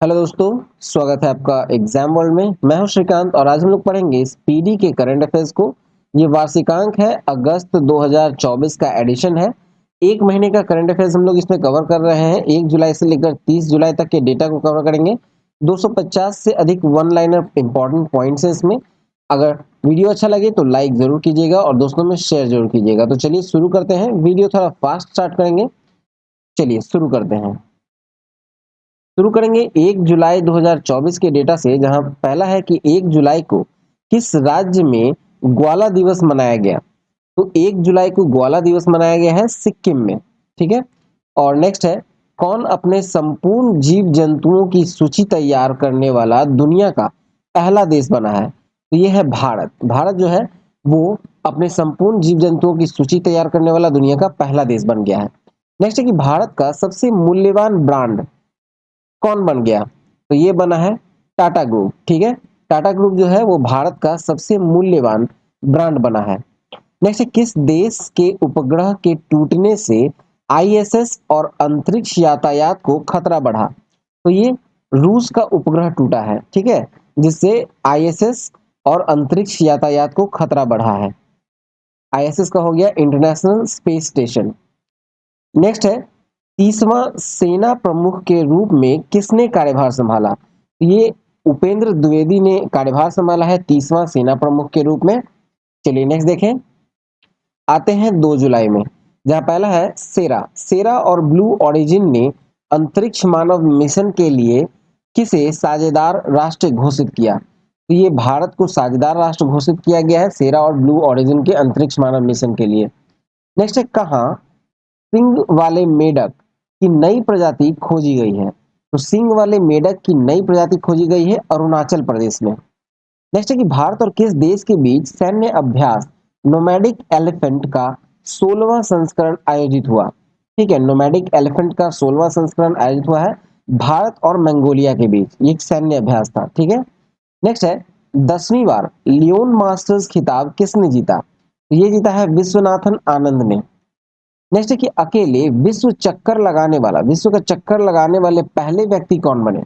Hello दोस्तों, स्वागत है आपका एग्जाम वर्ल्ड में। मैं हूं श्रीकांत और आज हम लोग पढ़ेंगे पीडी के करंट अफेयर्स को। ये वार्षिकांक है, अगस्त 2024 का एडिशन है। एक महीने का करंट अफेयर्स हम लोग इसमें कवर कर रहे हैं। 1 जुलाई से लेकर 30 जुलाई तक के डेटा को कवर करेंगे। 250 से अधिक वन लाइनर इंपॉर्टेंट पॉइंट्स हैं इसमें। अगर वीडियो अच्छा लगे तो लाइक जरूर कीजिएगा और दोस्तों में शेयर जरूर कीजिएगा। तो चलिए शुरू करते हैं। वीडियो थोड़ा फास्ट स्टार्ट करेंगे। चलिए शुरू करते हैं। शुरू करेंगे 1 जुलाई 2024 के डेटा से, जहां पहला है कि 1 जुलाई को किस राज्य में ग्वाला दिवस मनाया गया। तो 1 जुलाई को ग्वाला दिवस मनाया गया है सिक्किम में। ठीक है। और नेक्स्ट है, कौन अपने संपूर्ण जीव जंतुओं की सूची तैयार करने वाला दुनिया का पहला देश बना है। तो ये है भारत। भारत जो है वो अपने संपूर्ण जीव जंतुओं की सूची तैयार करने वाला दुनिया का पहला देश बन गया है। नेक्स्ट है कि भारत का सबसे मूल्यवान ब्रांड कौन बन गया। तो ये बना है टाटा ग्रुप। ठीक है। टाटा ग्रुप जो है वो भारत का सबसे मूल्यवान ब्रांड बना है। नेक्स्ट है, किस देश के उपग्रह के टूटने से आईएसएस और अंतरिक्ष यातायात को खतरा बढ़ा। तो ये रूस का उपग्रह टूटा है। ठीक है। जिससे आईएसएस और अंतरिक्ष यातायात को खतरा बढ़ा है। आईएसएस का हो गया इंटरनेशनल स्पेस स्टेशन। नेक्स्ट है, तीसवां सेना प्रमुख के रूप में किसने कार्यभार संभाला। ये उपेंद्र द्विवेदी ने कार्यभार संभाला है तीसवां सेना प्रमुख के रूप में। चलिए नेक्स्ट देखें। आते हैं 2 जुलाई में, जहां पहला है सेरा। सेरा और ब्लू ओरिजिन ने अंतरिक्ष मानव मिशन के लिए किसे साझेदार राष्ट्र घोषित किया। तो ये भारत को साझेदार राष्ट्र घोषित किया गया है सेरा और ब्लू ओरिजिन के अंतरिक्ष मानव मिशन के लिए। नेक्स्ट है, कहाँ सिंग वाले मेढक की नई प्रजाति खोजी गई है। तो सिंग वाले मेढक की नई प्रजाति खोजी गई है अरुणाचल प्रदेश में। नेक्स्ट है कि भारत और किस देश के बीच सैन्य अभ्यास नोमैडिक एलिफेंट का 16वां संस्करण आयोजित हुआ। ठीक है, नोमैडिक एलिफेंट का 16वां संस्करण आयोजित हुआ है भारत और मंगोलिया के बीच। ये एक सैन्य अभ्यास था। ठीक है। नेक्स्ट है, 10वीं बार लियोन मास्टर्स खिताब किसने जीता। ये जीता है विश्वनाथन आनंद ने। नेक्स्ट है कि अकेले विश्व का चक्कर लगाने वाले पहले व्यक्ति कौन बने।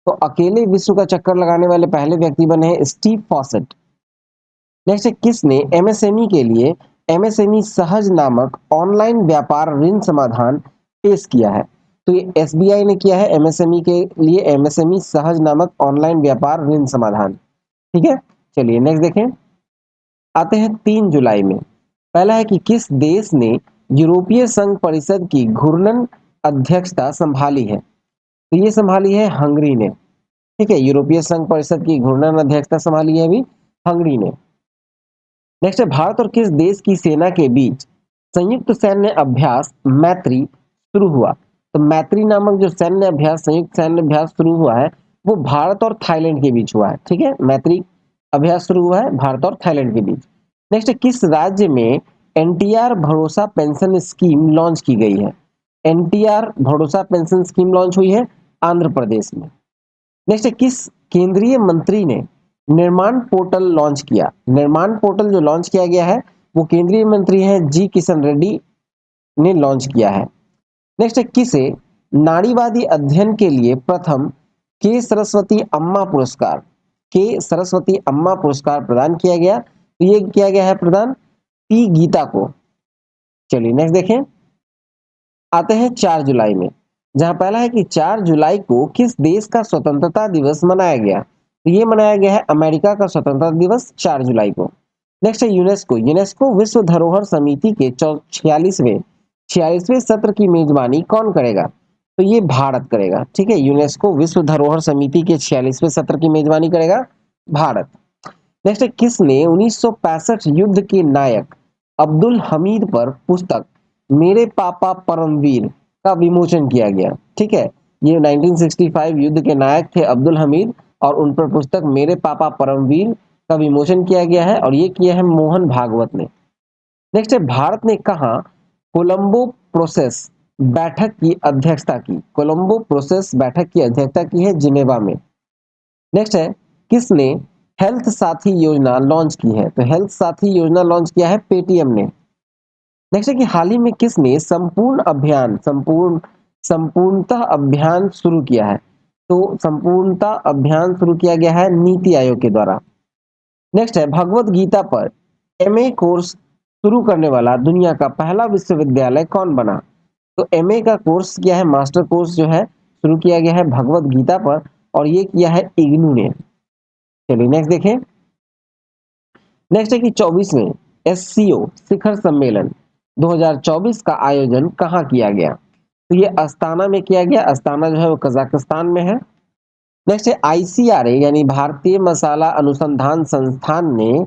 तो अकेले विश्व का चक्कर लगाने वाले पहले व्यक्ति बने हैं स्टीव फॉसेट। नेक्स्ट है, किसने एमएसएमई के लिए एमएसएमई सहज नामक ऑनलाइन व्यापार ऋण समाधान पेश किया है। तो ये एसबीआई ने किया है एमएसएमई के लिए एमएसएमई सहज नामक ऑनलाइन व्यापार ऋण समाधान। ठीक है। चलिए नेक्स्ट देखें। आते हैं 3 जुलाई में। पहला है कि किस देश ने यूरोपीय संघ परिषद की घूर्णन अध्यक्षता संभाली है। तो ये संभाली है हंगरी ने। ठीक है, यूरोपीय संघ परिषद की घूर्णन अध्यक्षता संभाली है अभी हंगरी ने। नेक्स्ट है, भारत और किस देश की सेना के बीच संयुक्त सैन्य अभ्यास मैत्री शुरू हुआ। तो मैत्री नामक जो सैन्य अभ्यास संयुक्त सैन्य अभ्यास शुरू हुआ है वो भारत और थाईलैंड के बीच हुआ है। ठीक है, मैत्री अभ्यास शुरू हुआ है भारत और थाईलैंड के बीच। नेक्स्ट है, किस राज्य में एनटीआर भरोसा पेंशन स्कीम लॉन्च की गई है। एनटीआर भरोसा पेंशन स्कीम लॉन्च हुई है आंध्र प्रदेश में। नेक्स्ट है, किस केंद्रीय मंत्री ने निर्माण पोर्टल लॉन्च किया। निर्माण पोर्टल जो लॉन्च किया गया है वो केंद्रीय मंत्री हैं जी किशन रेड्डी ने लॉन्च किया है। नेक्स्ट है, किसे नारीवादी अध्ययन के लिए प्रथम के सरस्वती अम्मा पुरस्कार प्रदान किया गया। तो ये किया गया है प्रदान पी गीता को। चलिए नेक्स्ट देखें। आते हैं 4 जुलाई में, जहां पहला है कि 4 जुलाई को किस देश का स्वतंत्रता दिवस मनाया गया। तो ये मनाया गया है अमेरिका का स्वतंत्रता दिवस 4 जुलाई को। नेक्स्ट है यूनेस्को। यूनेस्को विश्व धरोहर समिति के 46वें सत्र की मेजबानी कौन करेगा। तो ये भारत करेगा। ठीक है, यूनेस्को विश्व धरोहर समिति के 46वें सत्र की मेजबानी करेगा भारत। नेक्स्ट है, किसने 1965 युद्ध के नायक अब्दुल हमीद पर पुस्तक मेरे पापा परमवीर का विमोचन किया गया। ठीक है, ये 1965 युद्ध के नायक थे अब्दुल हमीद और उन पर पुस्तक मेरे पापा परमवीर का विमोचन किया गया है और ये किया है मोहन भागवत ने। नेक्स्ट है, भारत ने कहा कोलंबो प्रोसेस बैठक की अध्यक्षता की। कोलंबो प्रोसेस बैठक की अध्यक्षता की है जिनेवा में। नेक्स्ट है, किसने हेल्थ साथी योजना लॉन्च की है। तो हेल्थ साथी योजना लॉन्च किया है पेटीएम ने। नेक्स्ट है कि हाल ही में किसने संपूर्णतः अभियान शुरू किया है। तो संपूर्णता अभियान शुरू किया गया है नीति आयोग के द्वारा। नेक्स्ट है भगवत गीता पर एमए कोर्स शुरू करने वाला दुनिया का पहला विश्वविद्यालय कौन बना? तो एमए का कोर्स किया है, मास्टर कोर्स जो है शुरू किया गया है भगवत गीता पर, और ये किया है इग्नू ने। चलिए नेक्स्ट देखें। नेक्स्ट है कि 24वें एससीओ शिखर सम्मेलन 2024 का आयोजन कहाँ किया गया? तो ये अस्ताना में किया गया। अस्ताना जो है वो कजाकिस्तान में है। नेक्स्ट है आईसीआरए यानी भारतीय मसाला अनुसंधान संस्थान ने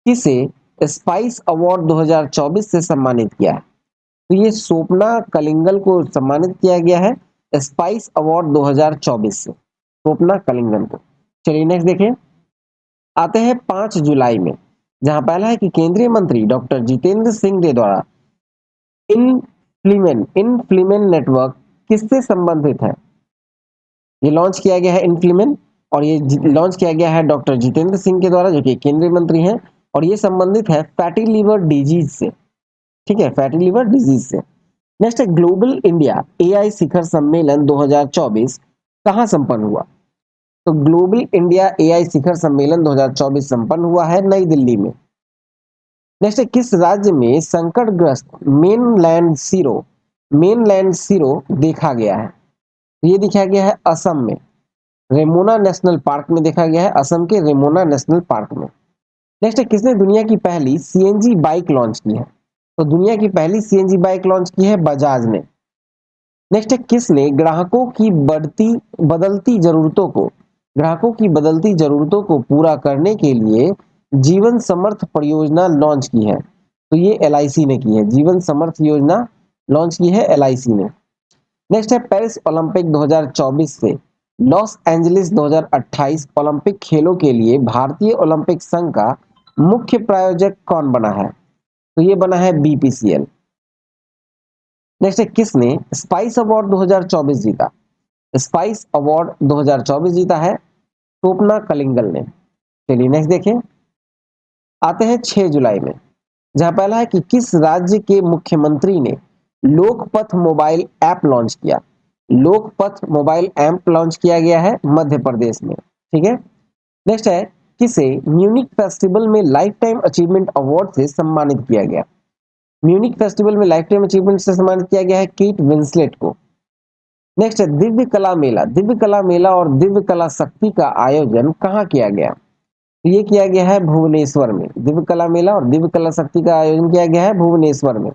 किसे स्पाइस अवार्ड 2024 से सम्मानित किया है? तो ये स्वप्ना कलिंगल को सम्मानित किया गया है स्पाइस अवार्ड 2024 से, स्वप्ना कलिंगल को। चलिए नेक्स्ट देखें। आते हैं 5 जुलाई में, जहां पहला है कि केंद्रीय मंत्री डॉक्टर जितेंद्र सिंह के द्वारा इनफ्लीमेन नेटवर्क किससे संबंधित है? ये लॉन्च किया गया है इनफ्लीमेन, और ये लॉन्च किया गया है डॉक्टर जितेंद्र सिंह के द्वारा, जो कि केंद्रीय मंत्री हैं, और ये संबंधित है फैटी लीवर डिजीज से। ठीक है, फैटी लीवर डिजीज से। नेक्स्ट है ग्लोबल इंडिया एआई शिखर सम्मेलन 2024 कहां संपन्न हुआ? तो ग्लोबल इंडिया एआई शिखर सम्मेलन 2024 संपन्न हुआ है नई दिल्ली में। नेक्स्ट है किस राज्य में संकटग्रस्त मेनलैंड सीरो देखा गया है? ये देखा गया है असम में, रेमोना नेशनल पार्क में देखा गया है, असम के रेमोना नेशनल पार्क में। नेक्स्ट है किसने दुनिया की पहली सीएनजी बाइक लॉन्च की है? तो दुनिया की पहली सीएनजी बाइक लॉन्च की है बजाज ने। नेक्स्ट है किसने ग्राहकों की बदलती जरूरतों को पूरा करने के लिए जीवन समर्थ परियोजना लॉन्च की है? तो ये एलआईसी ने की है, जीवन समर्थ योजना लॉन्च की है एलआईसी ने। नेक्स्ट है पेरिस ओलंपिक 2024 से लॉस एंजलिस 2028 ओलंपिक खेलों के लिए भारतीय ओलंपिक संघ का मुख्य प्रायोजक कौन बना है? तो ये बना है बीपीसीएल। नेक्स्ट है किसने स्पाइस अवार्ड 2024 जीता? स्पाइस अवार्ड 2024 जीता है स्वप्ना कलिंगल ने। चलिए नेक्स्ट देखें। आते हैं 6 जुलाई में, जहां पहला है कि किस राज्य के मुख्यमंत्री ने लोकपथ मोबाइल ऐप लॉन्च किया? लोकपथ मोबाइल ऐप लॉन्च किया गया है मध्य प्रदेश में। ठीक है। नेक्स्ट है किसे म्यूनिक फेस्टिवल में लाइफ टाइम अचीवमेंट अवार्ड से सम्मानित किया गया? म्यूनिक फेस्टिवल में लाइफ टाइम अचीवमेंट से सम्मानित किया गया है केट विंसलेट को। नेक्स्ट है दिव्य कला मेला और दिव्य कला शक्ति का आयोजन कहाँ किया गया? ये किया गया है भुवनेश्वर में। दिव्य कला मेला और दिव्य कला शक्ति का आयोजन किया गया है भुवनेश्वर में।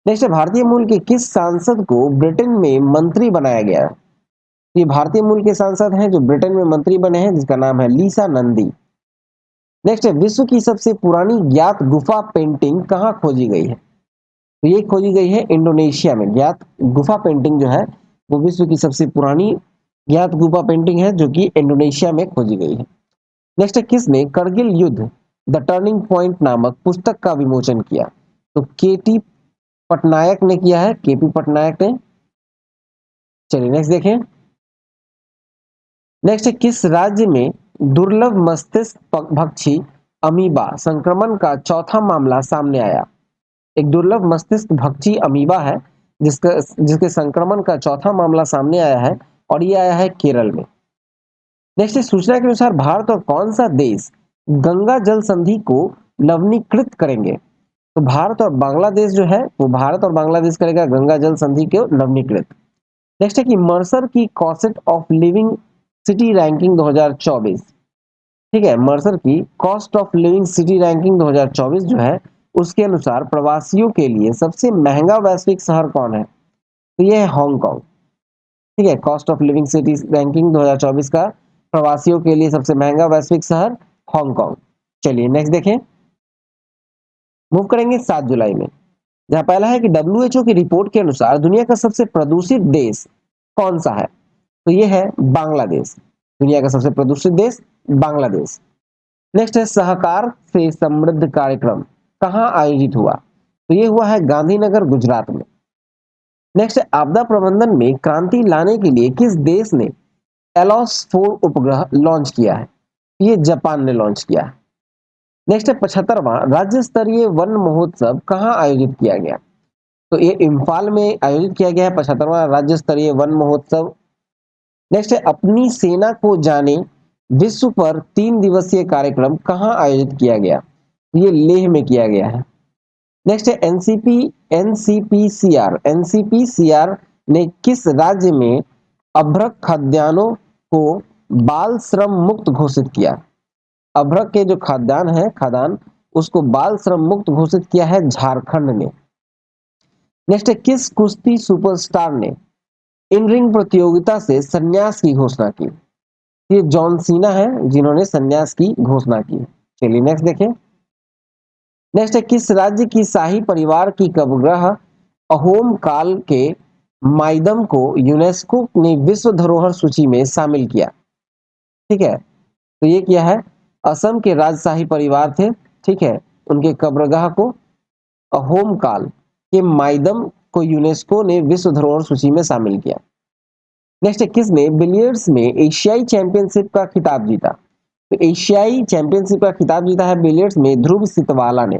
नेक्स्ट है भारतीय मूल के किस सांसद को ब्रिटेन में मंत्री बनाया गया? ये भारतीय मूल के सांसद हैं जो ब्रिटेन में मंत्री बने हैं, जिसका नाम है लीसा नंदी। नेक्स्ट है विश्व की सबसे पुरानी ज्ञात गुफा पेंटिंग कहाँ खोजी गई है? तो ये खोजी गई है इंडोनेशिया में। ज्ञात गुफा पेंटिंग जो है वो विश्व की सबसे पुरानी ज्ञात गुफा पेंटिंग है, जो कि इंडोनेशिया में खोजी गई है। नेक्स्ट है किसने करगिल युद्ध द टर्निंग पॉइंट नामक पुस्तक का विमोचन किया? तो केटी पटनायक ने किया है, केपी पटनायक ने। चलिए नेक्स्ट देखें। नेक्स्ट है किस राज्य में दुर्लभ मस्तिष्क भक्षी अमीबा संक्रमण का चौथा मामला सामने आया? एक दुर्लभ मस्तिष्क भक्षी अमीबा है जिसके संक्रमण का चौथा मामला सामने आया है, और ये आया है केरल में। नेक्स्ट है सूचना के अनुसार भारत और कौन सा देश गंगा जल संधि को नवीनीकृत करेंगे? तो भारत और बांग्लादेश जो है वो भारत और बांग्लादेश करेगा गंगा जल संधि को नवीनीकृत। नेक्स्ट है कि मर्सर की cost of living city ranking 2024, ठीक है, मर्सर की cost of living city ranking 2024 जो है उसके अनुसार प्रवासियों के लिए सबसे महंगा वैश्विक शहर कौन है? तो ये है हांगकांग। ठीक है, cost of living city ranking 2024 का प्रवासियों के लिए सबसे महंगा वैश्विक शहर हांगकांग। चलिए नेक्स्ट देखें। मूव करेंगे 7 जुलाई में, जहां पहला है कि डब्ल्यूएचओ की रिपोर्ट के अनुसार दुनिया का सबसे प्रदूषित देश कौन सा है? तो ये है बांग्लादेश। दुनिया का सबसे प्रदूषित देश बांग्लादेश। नेक्स्ट है सहकार से समृद्ध कार्यक्रम कहां आयोजित हुआ? तो ये हुआ है गांधीनगर गुजरात में। नेक्स्ट है आपदा प्रबंधन में क्रांति लाने के लिए किस देश ने एलॉस 4 उपग्रह लॉन्च किया है? ये जापान ने लॉन्च किया है। नेक्स्ट है 75वां राज्य स्तरीय वन महोत्सव कहां आयोजित किया गया? तो ये इम्फाल में आयोजित किया गया है 75वां राज्य स्तरीय वन महोत्सव नेक्स्ट है अपनी सेना को जाने विश्व पर 3 दिवसीय कार्यक्रम कहाँ आयोजित किया गया? ये लेह में किया गया है। नेक्स्ट है एनसीपीसीआर ने किस राज्य में अभ्रक खाद्यान्नों को बाल श्रम मुक्त घोषित किया? अभ्रक के जो खाद्यान्न उसको बाल श्रम मुक्त घोषित किया है झारखंड ने। नेक्स्ट है किस कुश्ती सुपरस्टार ने इन रिंग प्रतियोगिता से संन्यास की घोषणा की? ये जॉन सीना है जिन्होंने संन्यास की घोषणा की। चलिए नेक्स्ट देखें। नेक्स्ट है किस राज्य की शाही परिवार की कबरगाह अहोम काल के माइदम को यूनेस्को ने विश्व धरोहर सूची में शामिल किया? ठीक है, तो ये किया है असम के राजशाही परिवार थे। ठीक है, उनके कब्रगाह को अहोम काल के माइदम को यूनेस्को ने विश्व धरोहर सूची में शामिल किया। नेक्स्ट है किसने बिलियर्ड्स में एशियाई चैंपियनशिप का खिताब जीता? तो एशियाई चैंपियनशिप का खिताब जीता है बिलियर्ड्स में ध्रुव सितवाला ने।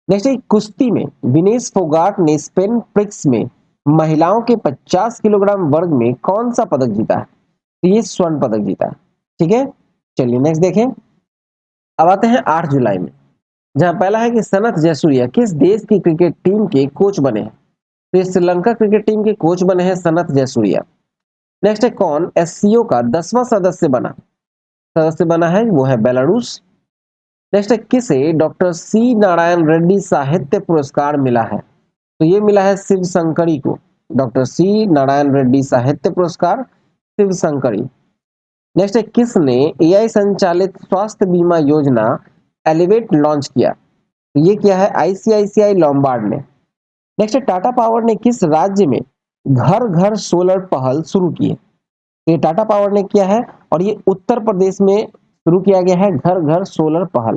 नेक्स्ट है कुश्ती में विनेश फोगाट ने स्पेन प्रिक्स में महिलाओं के 50 किलोग्राम वर्ग में कौन सा पदक जीता है? तो ये स्वर्ण पदक जीता है। ठीक है, चलिए नेक्स्ट देखें। अब आते हैं 8 जुलाई में, जहां पहला है कि सनत जयसूर्या किस देश की क्रिकेट टीम के कोच बने हैं? तो ये श्रीलंका क्रिकेट टीम के कोच बने हैं सनत जयसूर्या। नेक्स्ट है कौन एससीओ का 10वां सदस्य बना है? वो है बेलारूस। नेक्स्ट है किसे डॉक्टर सी नारायण रेड्डी साहित्य पुरस्कार मिला है? तो ये मिला है शिव शंकरी को। डॉक्टर सी नारायण रेड्डी साहित्य पुरस्कार शिव शंकरी। नेक्स्ट है किसने एआई संचालित स्वास्थ्य बीमा योजना एलिवेट लॉन्च किया? तो ये किया है आईसीआईसीआई लॉम्बार्ड ने। नेक्स्ट है टाटा पावर ने किस राज्य में घर घर सोलर पहल शुरू की है? तो ये टाटा पावर ने किया है और ये उत्तर प्रदेश में शुरू किया गया है घर घर सोलर पहल।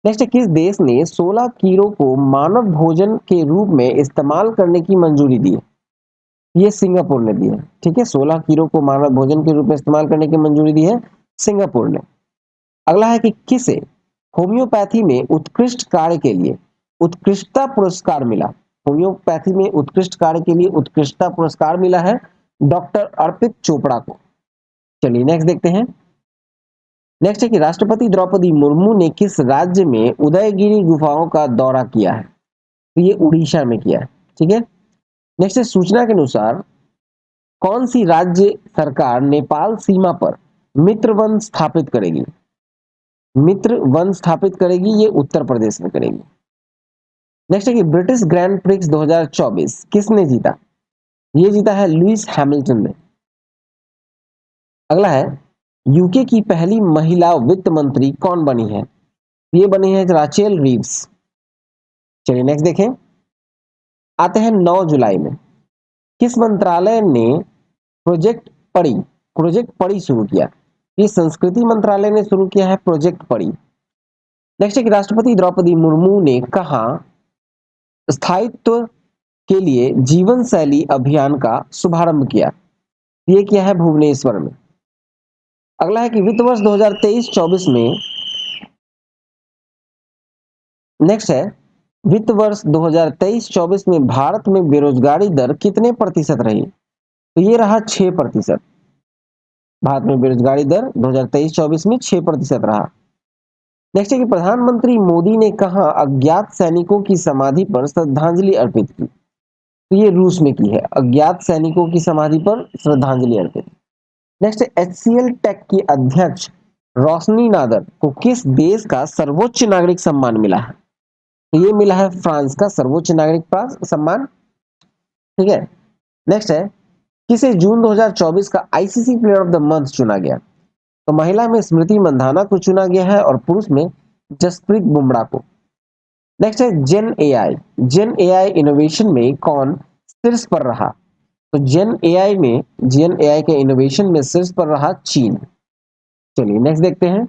नेक्स्ट है किस देश ने 16 कीड़ों को मानव भोजन के रूप में इस्तेमाल करने की मंजूरी दी है? ये सिंगापुर ने दी है। ठीक है, 16 कीड़ों को मानव भोजन के रूप में इस्तेमाल करने की मंजूरी दी है सिंगापुर ने। अगला है कि किसे होम्योपैथी में उत्कृष्ट कार्य के लिए उत्कृष्टता पुरस्कार मिला? होम्योपैथी में उत्कृष्ट कार्य के लिए उत्कृष्टता पुरस्कार मिला है डॉक्टर अर्पित चोपड़ा को। चलिए नेक्स्ट देखते हैं। नेक्स्ट है कि राष्ट्रपति द्रौपदी मुर्मू ने किस राज्य में उदयगिरी गुफाओं का दौरा किया है? तो ये उड़ीसा में किया है। ठीक है, नेक्स्ट है सूचना के अनुसार कौन सी राज्य सरकार नेपाल सीमा पर मित्र वन स्थापित करेगी? मित्र वन स्थापित करेगी, ये उत्तर प्रदेश में करेगी। नेक्स्ट है कि ब्रिटिश ग्रैंड प्रिक्स 2024 किसने जीता? ये जीता है लुइस हैमिल्टन ने। अगला है यूके की पहली महिला वित्त मंत्री कौन बनी है? ये बनी है राचेल रीव्स। चलिए नेक्स्ट देखें। आते हैं 9 जुलाई में, किस मंत्रालय ने प्रोजेक्ट पड़ी शुरू किया? ये संस्कृति मंत्रालय ने शुरू किया है प्रोजेक्ट पड़ी। नेक्स्ट है कि राष्ट्रपति द्रौपदी मुर्मू ने कहा स्थायित्व के लिए जीवन शैली अभियान का शुभारंभ किया? ये किया है भुवनेश्वर में। अगला है कि वित्त वर्ष 2023-24 में नेक्स्ट है वित्त वर्ष 2023-24 में भारत में बेरोजगारी दर कितने प्रतिशत रही? तो ये रहा 6%। भारत में बेरोजगारी दर 2023-24 में 6% रहा। नेक्स्ट है कि प्रधानमंत्री मोदी ने कहा अज्ञात सैनिकों की समाधि पर श्रद्धांजलि अर्पित की? तो ये रूस में की है, अज्ञात सैनिकों की समाधि पर श्रद्धांजलि अर्पित। नेक्स्ट है HCL टेक की अध्यक्ष रोशनी नादर को किस देश का सर्वोच्च नागरिक सम्मान मिला है? तो ये मिला है फ्रांस का सर्वोच्च नागरिक सम्मान। ठीक है, नेक्स्ट है किसे जून 2024 का ICC player of the month चुना गया? तो महिला में स्मृति मंधाना को चुना गया है और पुरुष में जसप्रीत बुमराह को। नेक्स्ट है जेन एआई इनोवेशन में कौन शीर्ष पर रहा? तो जेन एआई के इनोवेशन में शीर्ष पर रहा चीन। चलिए नेक्स्ट देखते हैं।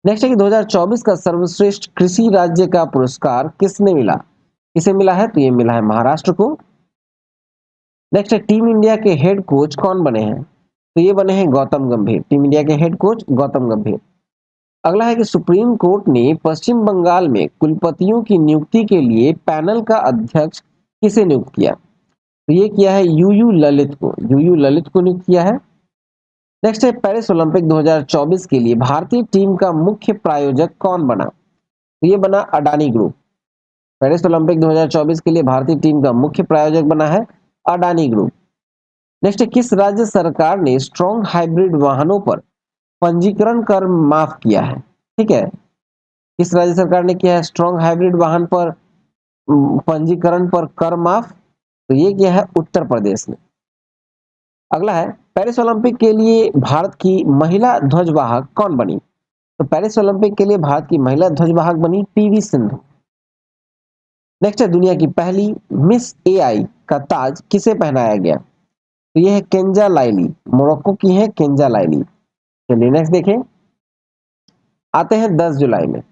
नेक्स्ट है कि 2024 का सर्वश्रेष्ठ कृषि राज्य का पुरस्कार किसने मिला? किसे मिला है? तो ये मिला है महाराष्ट्र को। नेक्स्ट है टीम इंडिया के हेड कोच कौन बने हैं? तो ये बने हैं गौतम गंभीर। टीम इंडिया के हेड कोच गौतम गंभीर। अगला है कि सुप्रीम कोर्ट ने पश्चिम बंगाल में कुलपतियों की नियुक्ति के लिए पैनल का अध्यक्ष किसे नियुक्त किया? तो ये किया है यूयू ललित को, यूयू ललित को नियुक्त किया है। नेक्स्ट है पेरिस ओलंपिक 2024 के लिए भारतीय टीम का मुख्य प्रायोजक कौन बना? तो ये बना अडानी ग्रुप। पेरिस ओलंपिक 2024 के लिए भारतीय टीम का मुख्य प्रायोजक बना है अडानी ग्रुप। नेक्स्ट है किस राज्य सरकार ने स्ट्रॉन्ग हाइब्रिड वाहनों पर पंजीकरण कर माफ किया है? ठीक है, किस राज्य सरकार ने किया है स्ट्रॉन्ग हाइब्रिड वाहन पर पंजीकरण पर कर माफ? तो ये किया है उत्तर प्रदेश ने। अगला है पेरिस ओलंपिक के लिए भारत की महिला ध्वजवाहक कौन बनी? तो पेरिस ओलंपिक के लिए भारत की महिला ध्वजवाहक बनी पीवी सिंधु। नेक्स्ट है दुनिया की पहली मिस एआई का ताज किसे पहनाया गया? तो ये है केंजा लाइली, मोरक्को की है केंजा लाइली। चलिए नेक्स्ट देखें, आते हैं 10 जुलाई में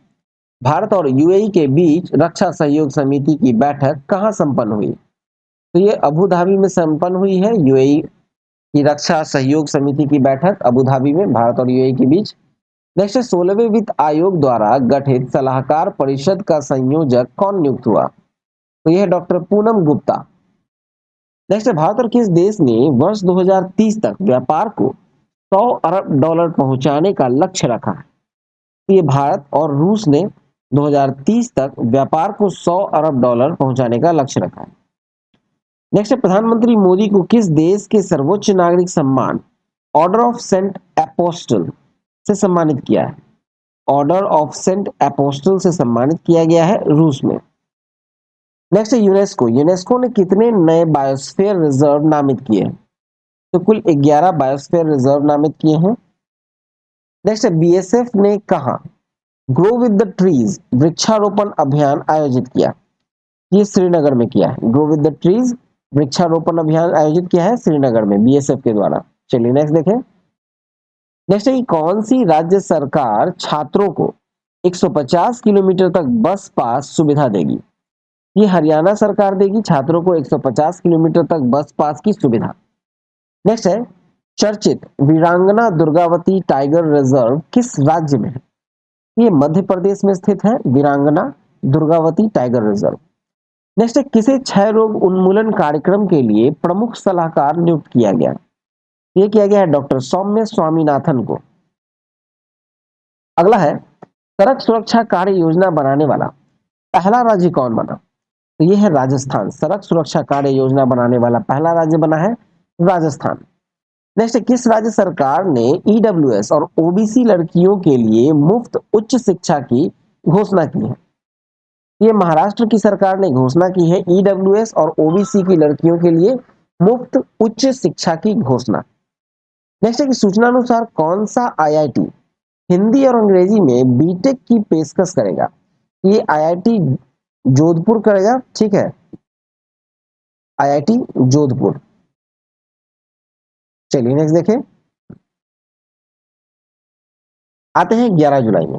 भारत और यूएई के बीच रक्षा सहयोग समिति की बैठक कहां संपन्न हुई? तो ये अबू धाबी में संपन्न हुई है यूएई की रक्षा सहयोग समिति की बैठक अबू धाबी में भारत और यूएई के बीच। नेक्स्ट 16वें वित्त आयोग द्वारा गठित सलाहकार परिषद का संयोजक कौन नियुक्त हुआ? तो यह है डॉक्टर पूनम गुप्ता। नेक्स्ट है भारत और किस देश ने वर्ष 2030 तक व्यापार को 100 अरब डॉलर पहुंचाने का लक्ष्य रखा है? तो ये भारत और रूस ने 2030 तक व्यापार को 100 अरब डॉलर पहुंचाने का लक्ष्य रखा है। नेक्स्ट है प्रधानमंत्री मोदी को किस देश के सर्वोच्च नागरिक सम्मान ऑर्डर ऑफ सेंट एपोस्टल से सम्मानित किया है? ऑर्डर ऑफ सेंट एपोस्टल से सम्मानित किया गया है रूस में। नेक्स्ट है यूनेस्को, यूनेस्को ने कितने नए बायोस्फीयर रिजर्व नामित किए हैं? तो कुल 11 बायोस्फीयर रिजर्व नामित किए हैं। नेक्स्ट है बीएसएफ ने कहा ग्रो विद द ट्रीज वृक्षारोपण अभियान आयोजित किया? ये श्रीनगर में किया है। ग्रो विद द ट्रीज वृक्षारोपण अभियान आयोजित किया है श्रीनगर में बीएसएफ के द्वारा। चलिए नेक्स्ट देखें। नेक्स्ट है कौन सी राज्य सरकार छात्रों को 150 किलोमीटर तक बस पास सुविधा देगी? ये हरियाणा सरकार देगी छात्रों को 150 किलोमीटर तक बस पास की सुविधा। नेक्स्ट है चर्चित वीरांगना दुर्गावती टाइगर रिजर्व किस राज्य में है? ये मध्य प्रदेश में स्थित है वीरांगना दुर्गावती टाइगर रिजर्व। नेक्स्ट है किसे क्षय रोग उन्मूलन कार्यक्रम के लिए प्रमुख सलाहकार नियुक्त किया गया? ये किया गया है डॉक्टर सौम्य स्वामीनाथन को। अगला है सड़क सुरक्षा कार्य योजना बनाने वाला पहला राज्य कौन बना? तो ये है राजस्थान। सड़क सुरक्षा कार्य योजना बनाने वाला पहला राज्य बना है राजस्थान। नेक्स्ट किस राज्य सरकार ने ईडब्ल्यूएस और ओबीसी लड़कियों के लिए मुफ्त उच्च शिक्षा की घोषणा की है? ये महाराष्ट्र की सरकार ने घोषणा की है ईडब्ल्यूएस और ओबीसी की लड़कियों के लिए मुफ्त उच्च शिक्षा की घोषणा। नेक्स्ट है कि सूचना अनुसार कौन सा आईआईटी हिंदी और अंग्रेजी में बीटेक की पेशकश करेगा? ये आईआईटी जोधपुर करेगा। ठीक है, आईआईटी जोधपुर। चलिए नेक्स्ट देखें, आते हैं 11 जुलाई में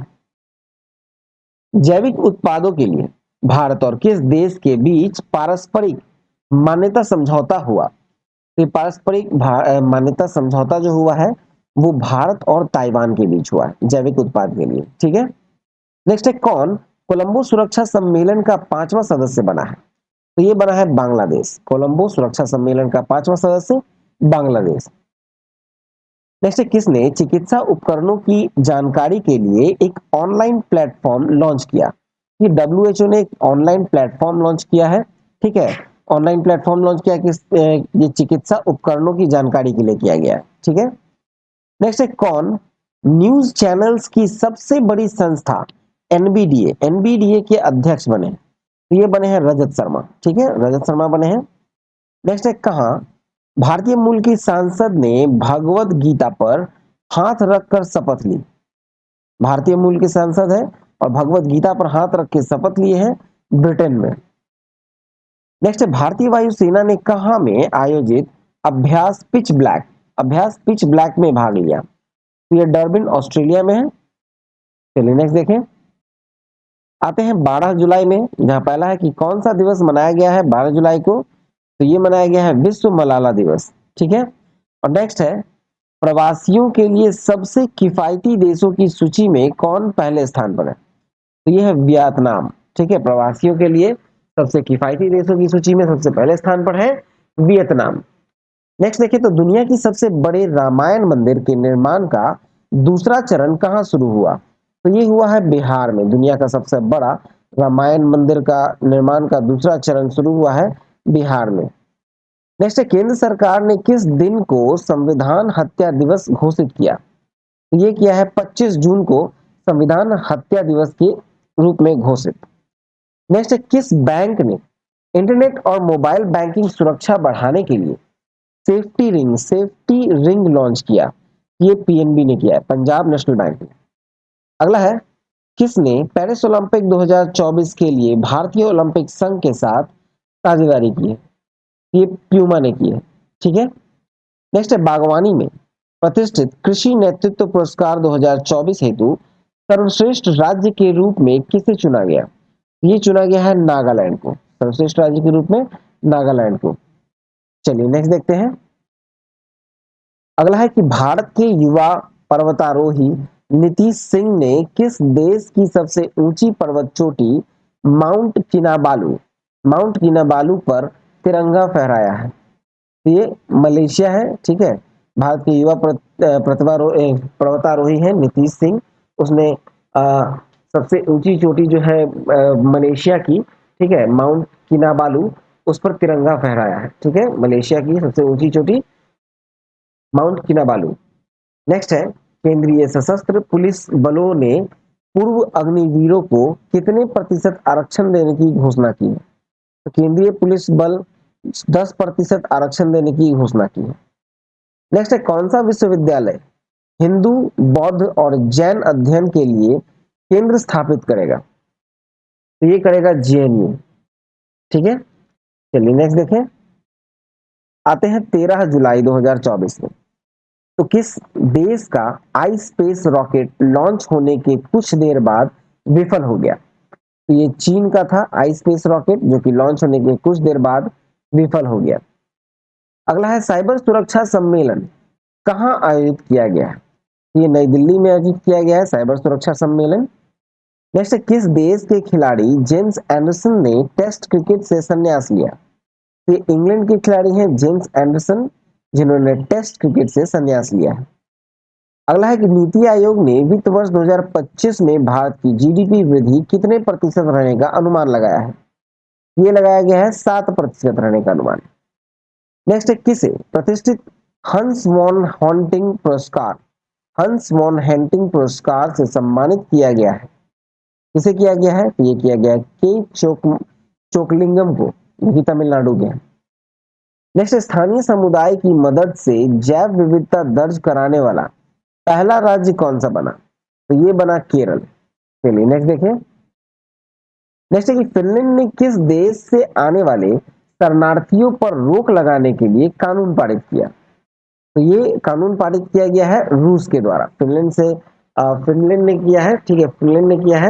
जैविक उत्पादों के लिए भारत और किस देश के बीच पारस्परिक मान्यता समझौता हुआ? तो पारस्परिक मान्यता समझौता जो हुआ है वो भारत और ताइवान के बीच हुआ है जैविक उत्पाद के लिए। ठीक है, नेक्स्ट है कौन कोलंबो सुरक्षा सम्मेलन का 5वां सदस्य बना है? तो ये बना है बांग्लादेश। कोलंबो सुरक्षा सम्मेलन का 5वां सदस्य बांग्लादेश। नेक्स्ट है किसने चिकित्सा उपकरणों की जानकारी के लिए एक ऑनलाइन प्लेटफॉर्म लॉन्च किया? ये डब्ल्यूएचओ ने एक ऑनलाइन प्लेटफॉर्म लॉन्च किया है। ठीक है, ऑनलाइन प्लेटफॉर्म लॉन्च किया किस ये चिकित्सा उपकरणों की जानकारी के लिए किया गया है। ठीक है, नेक्स्ट है कौन न्यूज चैनल्स की सबसे बड़ी संस्था एनबीडीए एनबीडीए के अध्यक्ष बने? तो ये बने हैं रजत शर्मा। ठीक है, रजत शर्मा बने हैं। नेक्स्ट है कहां भारतीय मूल की सांसद ने भगवत गीता पर हाथ रखकर शपथ ली? भारतीय मूल के सांसद है और भगवत गीता पर हाथ रख के शपथ लिए हैं ब्रिटेन में। नेक्स्ट है भारतीय वायुसेना ने कहां में आयोजित अभ्यास पिच ब्लैक में भाग लिया? तो ये डरबिन ऑस्ट्रेलिया में है। चलिए नेक्स्ट देखें, आते हैं 12 जुलाई में, जहां पहला है कि कौन सा दिवस मनाया गया है 12 जुलाई को? तो ये मनाया गया है विश्व मलाला दिवस। ठीक है, और नेक्स्ट है प्रवासियों के लिए सबसे किफायती देशों की सूची में कौन पहले स्थान पर है? तो ये है वियतनाम। ठीक है, प्रवासियों के लिए सबसे किफायती देशों की सूची में सबसे पहले स्थान पर है वियतनाम। नेक्स्ट देखिए तो दुनिया की सबसे बड़े रामायण मंदिर के निर्माण का दूसरा चरण कहाँ शुरू हुआ? तो ये हुआ है बिहार में। दुनिया का सबसे बड़ा रामायण मंदिर का निर्माण का दूसरा चरण शुरू हुआ है बिहार में। नेक्स्ट है केंद्र सरकार ने किस दिन को संविधान हत्या दिवस घोषित किया? ये किया है 25 जून को संविधान हत्या दिवस के रूप में घोषित। नेक्स्ट है किस बैंक ने इंटरनेट और मोबाइल बैंकिंग सुरक्षा बढ़ाने के लिए सेफ्टी रिंग लॉन्च किया? ये पीएनबी ने किया है, पंजाब नेशनल बैंक ने। अगला है किसने पेरिस ओलंपिक 2024 के लिए भारतीय ओलंपिक संघ के साथ साझेदारी की है? ये प्यूमा ने की है। ठीक है। नेक्स्ट है बागवानी में प्रतिष्ठित कृषि नेतृत्व पुरस्कार 2024 हेतु सर्वश्रेष्ठ राज्य के रूप में किसे चुना गया? ये चुना गया है नागालैंड को, सर्वश्रेष्ठ राज्य के रूप में नागालैंड को। चलिए नेक्स्ट देखते हैं। अगला है कि भारत के युवा पर्वतारोही नीतीश सिंह ने किस देश की सबसे ऊंची पर्वत चोटी माउंट किनाबालू पर तिरंगा फहराया है? ये मलेशिया है। ठीक है। भारत के युवा पर्वतारोही हैं नीतीश सिंह। उसने सबसे ऊंची चोटी जो है मलेशिया की, ठीक है, माउंट किनाबालू, उस पर तिरंगा फहराया है। ठीक है। मलेशिया की सबसे ऊंची चोटी माउंट किनाबालू। नेक्स्ट है केंद्रीय सशस्त्र पुलिस बलों ने पूर्व अग्निवीरों को कितने प्रतिशत आरक्षण देने की घोषणा की है? तो केंद्रीय पुलिस बल 10% आरक्षण देने की घोषणा की है। नेक्स्ट है कौन सा विश्वविद्यालय हिंदू, बौद्ध और जैन अध्ययन के लिए केंद्र स्थापित करेगा? तो ये करेगा जेएनयू। ठीक है। चलिए नेक्स्ट देखें। आते हैं 13 जुलाई 2024 में। तो किस देश का आई स्पेस रॉकेट लॉन्च होने के कुछ देर बाद विफल हो गया? तो ये चीन का था आई स्पेस रॉकेट, जो कि लॉन्च होने के कुछ देर बाद विफल हो गया। अगला है साइबर सुरक्षा सम्मेलन कहाँ आयोजित किया गया है? ये नई दिल्ली में आयोजित किया गया है साइबर सुरक्षा सम्मेलन। नेक्स्ट, किस देश के खिलाड़ी जेम्स एंडरसन ने टेस्ट क्रिकेट से संन्यास लिया? ये इंग्लैंड के खिलाड़ी हैं जेम्स एंडरसन, जिन्होंने टेस्ट क्रिकेट से संन्यास लिया है। अगला है कि नीति आयोग ने वित्त वर्ष 2025 में भारत की जीडीपी वृद्धि कितने प्रतिशत रहने का अनुमान लगाया है? ये लगाया गया है 7% रहने का अनुमान। नेक्स्ट है किसे प्रतिष्ठित हंस वॉन हेंटिंग पुरस्कार से सम्मानित किया गया है? किसे किया गया है? तो ये किया गया है के चोकलिंगम को, जो कि तमिलनाडु के हैं। नेक्स्ट, स्थानीय समुदाय की मदद से जैव विविधता दर्ज कराने वाला पहला राज्य कौन सा बना? तो ये बना केरल। चलिए नेक्स्ट देखें। नेक्स्ट है कि फिनलैंड ने किस देश से आने वाले शरणार्थियों पर रोक लगाने के लिए कानून पारित किया? तो ये कानून पारित किया गया है रूस के द्वारा। फिनलैंड ने किया है। ठीक है, फिनलैंड ने किया है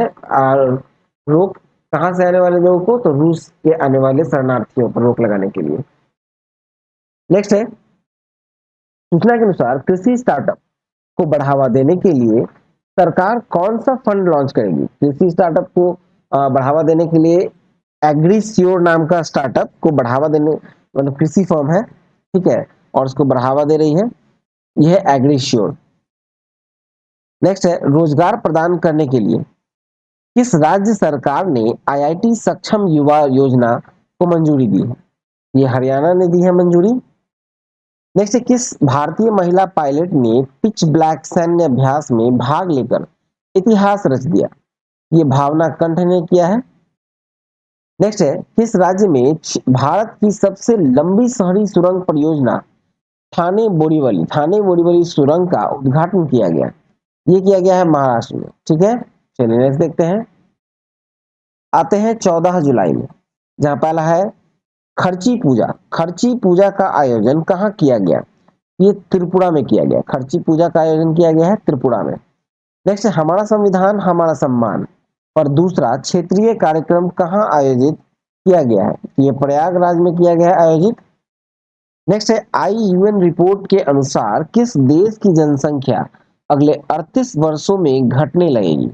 रोक कहां से आने वाले लोगों को? तो रूस के आने वाले शरणार्थियों पर रोक लगाने के लिए। नेक्स्ट है सूचना के अनुसार कृषि स्टार्टअप को बढ़ावा देने के लिए सरकार कौन सा फंड लॉन्च करेगी? कृषि स्टार्टअप को बढ़ावा देने के लिए एग्रीश्योर नाम का स्टार्टअप को बढ़ावा देने, मतलब कृषि फर्म है, ठीक है, और उसको बढ़ावा दे रही है, यह है एग्रीश्योर। नेक्स्ट है रोजगार प्रदान करने के लिए किस राज्य सरकार ने आईआईटी सक्षम युवा योजना को मंजूरी दी है? ये हरियाणा ने दी है मंजूरी। नेक्स्ट है किस भारतीय महिला पायलट ने पिच ब्लैक सैन्य अभ्यास में भाग लेकर इतिहास रच दिया? ये भावना कंठ ने किया है। नेक्स्ट है किस राज्य में भारत की सबसे लंबी शहरी सुरंग परियोजना थाने बोरीवली सुरंग का उद्घाटन किया गया? ये किया गया है महाराष्ट्र में। ठीक है। चलिए नेक्स्ट देखते हैं। आते हैं 14 जुलाई में, जहां पहला है खर्ची पूजा का आयोजन कहाँ किया गया? ये त्रिपुरा में किया गया। खर्ची पूजा का आयोजन किया गया है त्रिपुरा में। नेक्स्ट, हमारा संविधान हमारा सम्मान और दूसरा क्षेत्रीय कार्यक्रम कहाँ आयोजित किया गया है? ये प्रयागराज में किया गया है आयोजित। नेक्स्ट है IUN रिपोर्ट के अनुसार किस देश की जनसंख्या अगले 38 वर्षों में घटने लगेगी?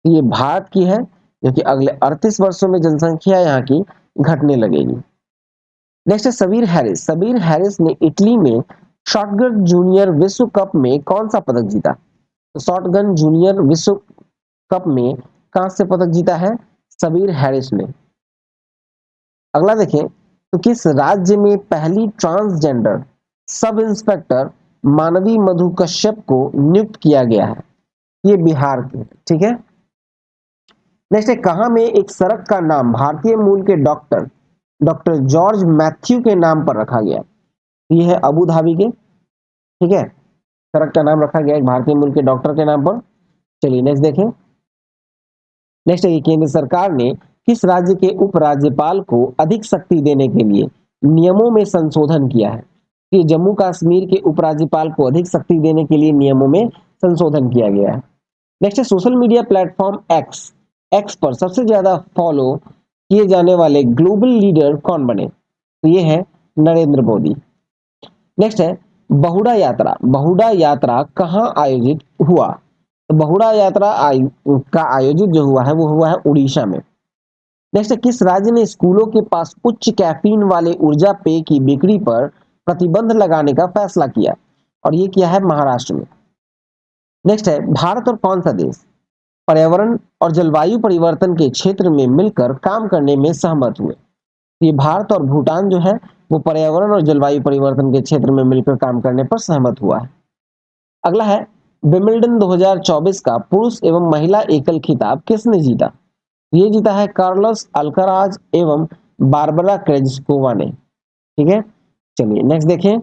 ये भारत की है, जो कि अगले 38 वर्षों में जनसंख्या यहाँ की घटने लगेगी। नेक्स्ट है सबीर हैरिस। सबीर हैरिस ने इटली में शॉटगन जूनियर विश्व कप में कौन सा पदक जीता? तो शॉटगन जूनियर विश्व कप में कांस्य पदक जीता है सबीर हैरिस ने। अगला देखें, तो किस राज्य में पहली ट्रांसजेंडर सब इंस्पेक्टर मानवी मधु कश्यप को नियुक्त किया गया है? ये बिहार के, ठीक है। नेक्स्ट है, कहां में एक सड़क का नाम भारतीय मूल के डॉक्टर डॉक्टर जॉर्ज मैथ्यू के नाम पर रखा गया? ये है अबू धाबी के, ठीक है। सड़क का नाम रखा गया एक भारतीय मूल के डॉक्टर के नाम पर। चलिए नेक्स्ट देखें। नेक्स्ट है, केंद्र सरकार ने किस राज्य के उपराज्यपाल को अधिक शक्ति देने के लिए नियमों में संशोधन किया है? कि जम्मू कश्मीर के उपराज्यपाल को अधिक शक्ति देने के लिए नियमों में संशोधन किया गया है। नेक्स्ट है, social media platform x x पर सबसे ज्यादा फॉलो किए जाने वाले ग्लोबल लीडर कौन बने? तो ये है नरेंद्र मोदी। नेक्स्ट है, बहुड़ा यात्रा। बहुड़ा यात्रा कहाँ आयोजित हुआ? तो बहुड़ा यात्रा का आयोजित जो हुआ है वो हुआ है उड़ीसा में। नेक्स्ट है, किस राज्य ने स्कूलों के पास उच्च कैफीन वाले ऊर्जा पेय की बिक्री पर प्रतिबंध लगाने का फैसला किया? और ये किया है महाराष्ट्र में। नेक्स्ट है, भारत और कौन सा देश पर्यावरण और जलवायु परिवर्तन के क्षेत्र में मिलकर काम करने में सहमत हुए? ये भारत और भूटान जो है वो पर्यावरण और जलवायु परिवर्तन के क्षेत्र में मिलकर काम करने पर सहमत हुआ है। अगला है, विमिल्डन 2024 का पुरुष एवं महिला एकल खिताब किसने जीता? ये जीता है कार्लोस अल्काराज एवं बारबरा क्रेजिस्कोवा ने, ठीक है। चलिए नेक्स्ट देखें।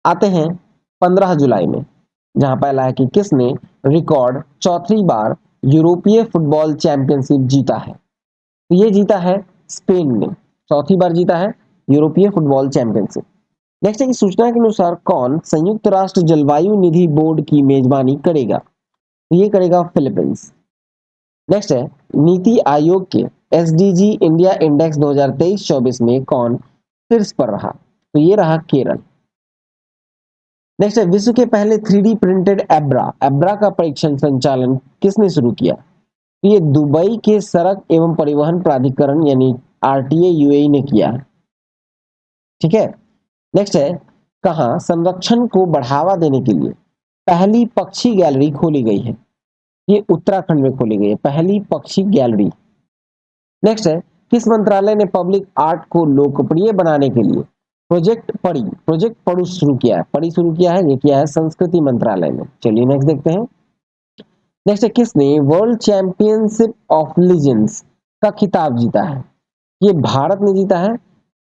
आते हैं 15 जुलाई में, जहां पहला है कि किसने रिकॉर्ड चौथी बार यूरोपीय फुटबॉल चैंपियनशिप जीता है? तो ये जीता है स्पेन ने, चौथी बार जीता है यूरोपीय फुटबॉल चैंपियनशिप। नेक्स्ट है कि सूचना के अनुसार कौन संयुक्त राष्ट्र जलवायु निधि बोर्ड की मेजबानी करेगा? तो ये करेगा फिलीपींस। नेक्स्ट है, नीति आयोग के एसडीजी इंडिया इंडेक्स 2023-24 में कौन शीर्ष पर रहा? तो ये रहा केरल। नेक्स्ट है, विश्व के पहले 3D प्रिंटेड एब्रा एब्रा का परीक्षण संचालन किसने शुरू किया? तो ये दुबई के सड़क एवं परिवहन प्राधिकरण यानी आरटीए यूएई ने किया है, ठीक है। नेक्स्ट है, कहां संरक्षण को बढ़ावा देने के लिए पहली पक्षी गैलरी खोली गई है? ये उत्तराखंड में खोली गई है पहली पक्षी गैलरी। नेक्स्ट है, किस मंत्रालय ने पब्लिक आर्ट को लोकप्रिय बनाने के लिए प्रोजेक्ट पड़ू शुरू किया है? पड़ी शुरू किया है, ये किया है संस्कृति मंत्रालय ने। चलिए नेक्स्ट देखते हैं। नेक्स्ट है, किसने वर्ल्ड चैंपियनशिप ऑफ लीजेंड्स का खिताब जीता है? ये भारत ने जीता है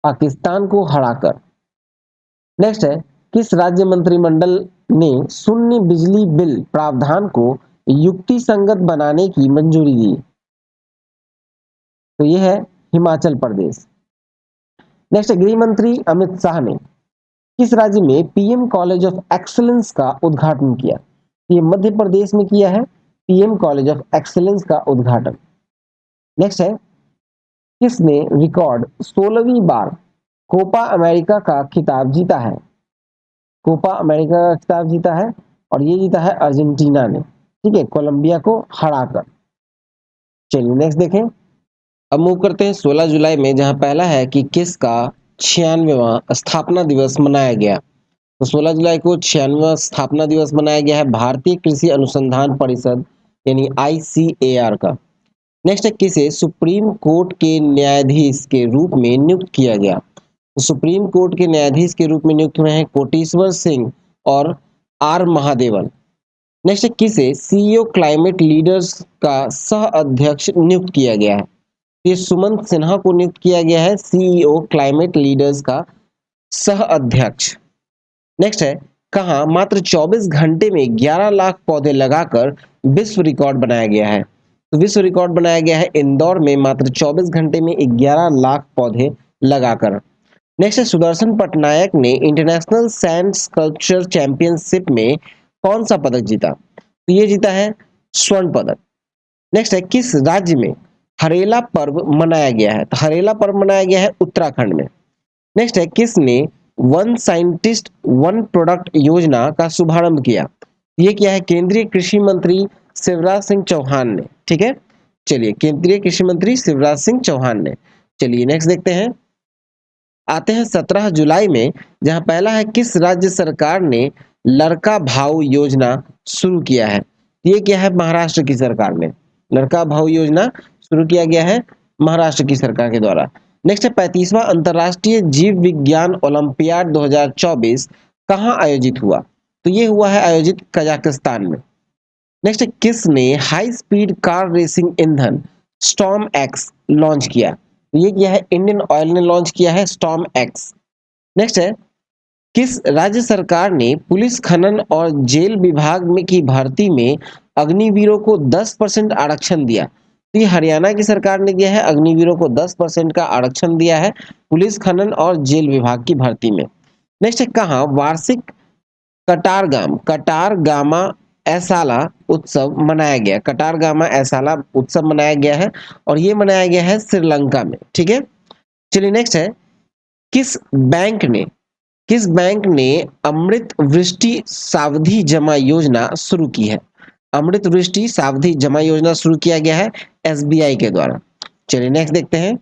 पाकिस्तान को हराकर। नेक्स्ट है, किस राज्य मंत्रिमंडल ने शून्य बिजली बिल प्रावधान को युक्ति संगत बनाने की मंजूरी दी? तो यह है हिमाचल प्रदेश। नेक्स्ट, गृह मंत्री अमित शाह ने किस राज्य में पीएम कॉलेज ऑफ एक्सीलेंस का उद्घाटन किया? ये मध्य प्रदेश में किया है पीएम कॉलेज ऑफ एक्सीलेंस का उद्घाटन। नेक्स्ट है, किसने रिकॉर्ड 16वीं बार कोपा अमेरिका का खिताब जीता है? कोपा अमेरिका का खिताब जीता है और ये जीता है अर्जेंटीना ने, ठीक है, कोलंबिया को हराकर। चलिए नेक्स्ट देखें। अब मूव करते हैं 16 जुलाई में, जहां पहला है कि किसका 96वां स्थापना दिवस मनाया गया? तो 16 जुलाई को 96वां स्थापना दिवस मनाया गया है भारतीय कृषि अनुसंधान परिषद यानी आईसीएआर का। नेक्स्ट है, किसे सुप्रीम कोर्ट के न्यायाधीश के रूप में नियुक्त किया गया? तो सुप्रीम कोर्ट के न्यायाधीश के रूप में नियुक्त हुए हैं कोटेश्वर सिंह और आर महादेवन। नेक्स्ट है, किसे सीईओ क्लाइमेट लीडर्स का सह अध्यक्ष नियुक्त किया गया है? ये सुमंत सिन्हा को नियुक्त किया गया है सीईओ क्लाइमेट लीडर्स का सह अध्यक्ष। नेक्स्ट है, कहां मात्र 24 घंटे में 11 लाख पौधे लगाकर विश्व रिकॉर्ड बनाया गया है? तो विश्व रिकॉर्ड बनाया गया है इंदौर में मात्र 24 घंटे में 11 लाख पौधे लगाकर। नेक्स्ट है, सुदर्शन पटनायक ने इंटरनेशनल सैंड स्कल्पचर चैंपियनशिप में कौन सा पदक जीता? तो ये जीता है स्वर्ण पदक। नेक्स्ट है, किस राज्य में हरेला पर्व मनाया गया है? तो हरेला पर्व मनाया गया है उत्तराखंड में। नेक्स्ट है, किसने वन साइंटिस्ट वन प्रोडक्ट योजना का शुभारंभ किया? ये क्या है केंद्रीय कृषि मंत्री शिवराज सिंह चौहान ने, ठीक है। चलिए, केंद्रीय कृषि मंत्री शिवराज सिंह चौहान ने। चलिए नेक्स्ट देखते हैं। आते हैं 17 जुलाई में, जहां पहला है किस राज्य सरकार ने लड़का भाऊ योजना शुरू किया है? ये क्या है? महाराष्ट्र की सरकार ने लड़का भाऊ योजना शुरू किया गया है महाराष्ट्र की सरकार के द्वारा। नेक्स्ट है 35वां अंतर्राष्ट्रीय जीव विज्ञान ओलंपियाड 2024 कहाँ आयोजित हुआ? तो ये हुआ है आयोजित कजाकिस्तान में। नेक्स्ट है किसने हाई स्पीड कार रेसिंग ईंधन स्टॉर्म एक्स लॉन्च किया? ये क्या है? इंडियन ऑयल ने लॉन्च किया है स्टॉर्म एक्स। नेक्स्ट है किस राज्य सरकार ने पुलिस खनन और जेल विभाग में की भर्ती में अग्निवीरों को 10% आरक्षण दिया? तो ये हरियाणा की सरकार ने दिया है, अग्निवीरों को 10% का आरक्षण दिया है पुलिस खनन और जेल विभाग की भर्ती में। नेक्स्ट है कहाँ वार्षिक कटारगामा ऐसाला उत्सव मनाया गया? कटारगामा ऐसाला उत्सव मनाया गया है और ये मनाया गया है श्रीलंका में। ठीक है, चलिए नेक्स्ट है किस बैंक ने अमृत वृष्टि सावधि जमा योजना शुरू की है? अमृत वृष्टि सावधि जमा योजना शुरू किया गया है एसबीआई के द्वारा। चलिए नेक्स्ट देखते हैं।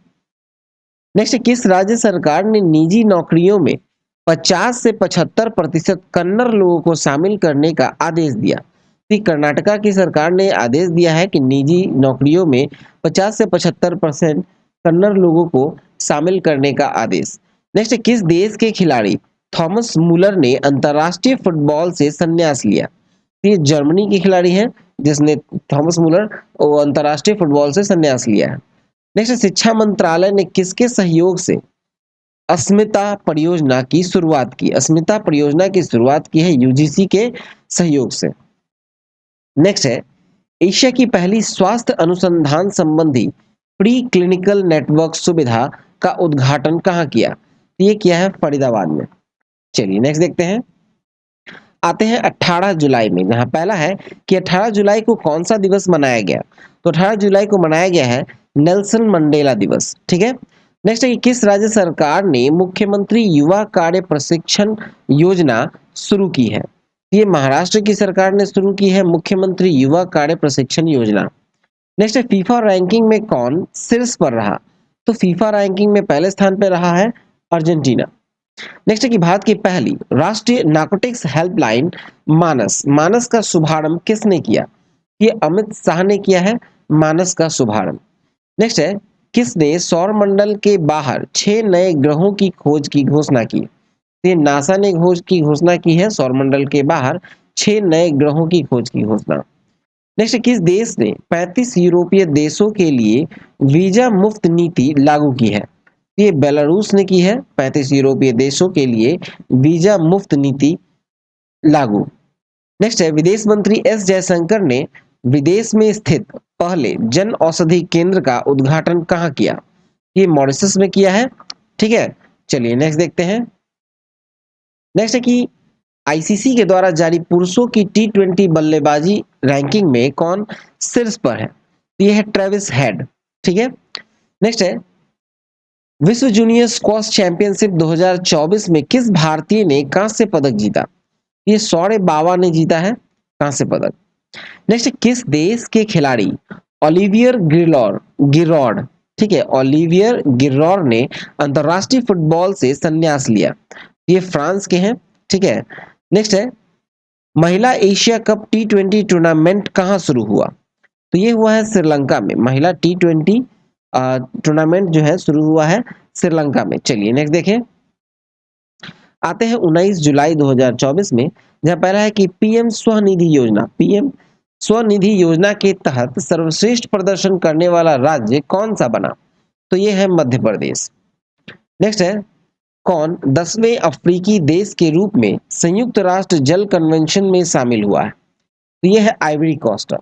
नेक्स्ट किस राज्य सरकार ने निजी नौकरियों में 50 से 75% कन्नड़ लोगों को शामिल करने का आदेश दिया? तो कर्नाटका की सरकार ने आदेश दिया है कि निजी नौकरियों में 50 से 75% कन्नड़ लोगों को शामिल करने का आदेश। नेक्स्ट किस देश के खिलाड़ी थॉमस मुलर ने अंतरराष्ट्रीय फुटबॉल से संन्यास लिया? ये जर्मनी के खिलाड़ी हैं जिसने थॉमस मुलर वो अंतरराष्ट्रीय फुटबॉल से संन्यास लिया है। नेक्स्ट शिक्षा मंत्रालय ने किसके सहयोग से अस्मिता परियोजना की शुरुआत की? अस्मिता परियोजना की शुरुआत की है यूजीसी के सहयोग से। नेक्स्ट है एशिया की पहली स्वास्थ्य अनुसंधान संबंधी प्री क्लिनिकल नेटवर्क सुविधा का उद्घाटन कहाँ किया? ये किया है फरीदाबाद में। चलिए नेक्स्ट देखते हैं। आते हैं 18 जुलाई में, जहां पहला है कि 18 जुलाई को कौन सा दिवस मनाया गया? तो 18 जुलाई को मनाया गया है नेल्सन मंडेला दिवस। ठीक है, नेक्स्ट है कि किस राज्य सरकार ने मुख्यमंत्री युवा कार्य प्रशिक्षण योजना शुरू की है? ये महाराष्ट्र की सरकार ने शुरू की है मुख्यमंत्री युवा कार्य प्रशिक्षण योजना। नेक्स्ट है फीफा रैंकिंग में कौन शीर्ष पर रहा? तो फीफा रैंकिंग में पहले स्थान पर रहा है अर्जेंटीना। नेक्स्ट है कि भारत की पहली राष्ट्रीय नार्कोटिक्स हेल्पलाइन मानस का शुभारंभ किसने किया? ये अमित शाह ने किया है मानस का शुभारंभ। नेक्स्ट है किसने सौर मंडल के बाहर 6 नए ग्रहों की खोज की घोषणा की? ये नासा ने खोज की घोषणा की है सौर मंडल के बाहर 6 नए ग्रहों की खोज की घोषणा। नेक्स्ट किस देश ने 35 यूरोपीय देशों के लिए वीजा मुक्त नीति लागू की है? ये बेलारूस ने की है 35 यूरोपीय देशों के लिए वीजा मुक्त नीति लागू। नेक्स्ट है विदेश मंत्री एस जयशंकर ने विदेश में स्थित पहले जन औषधि केंद्र का उद्घाटन कहाँ किया? ये मॉरिशस में किया है। ठीक है, चलिए नेक्स्ट देखते हैं। नेक्स्ट है कि आईसीसी के द्वारा जारी पुरुषों की टी20 बल्लेबाजी रैंकिंग में कौन शीर्ष पर है? ये है ट्रेविस हेड। ठीक है, नेक्स्ट है विश्व जूनियर स्क्वॉश चैंपियनशिप 2024 में किस भारतीय ने कांस्य पदक जीता? ये सौरभ बावा ने जीता है कांस्य पदक। नेक्स्ट किस देश के खिलाड़ी ओलिवियर गिरॉड, ठीक है, ओलिवियर गिरॉड ने अंतरराष्ट्रीय फुटबॉल से संन्यास लिया? ये फ्रांस के हैं। ठीक है, नेक्स्ट है महिला एशिया कप टी20 टूर्नामेंट कहाँ शुरू हुआ? तो ये हुआ है श्रीलंका में। महिला टी20 टूर्नामेंट जो है शुरू हुआ है श्रीलंका में। चलिए नेक्स्ट देखें। आते हैं 19 जुलाई 2024 में, जहां पहला है कि पीएम स्वनिधि योजना के तहत सर्वश्रेष्ठ प्रदर्शन करने वाला राज्य कौन सा बना? तो ये है मध्य प्रदेश। नेक्स्ट है कौन 10वें अफ्रीकी देश के रूप में संयुक्त राष्ट्र जल कन्वेंशन में शामिल हुआ है? तो ये है आइवरी कोस्ट।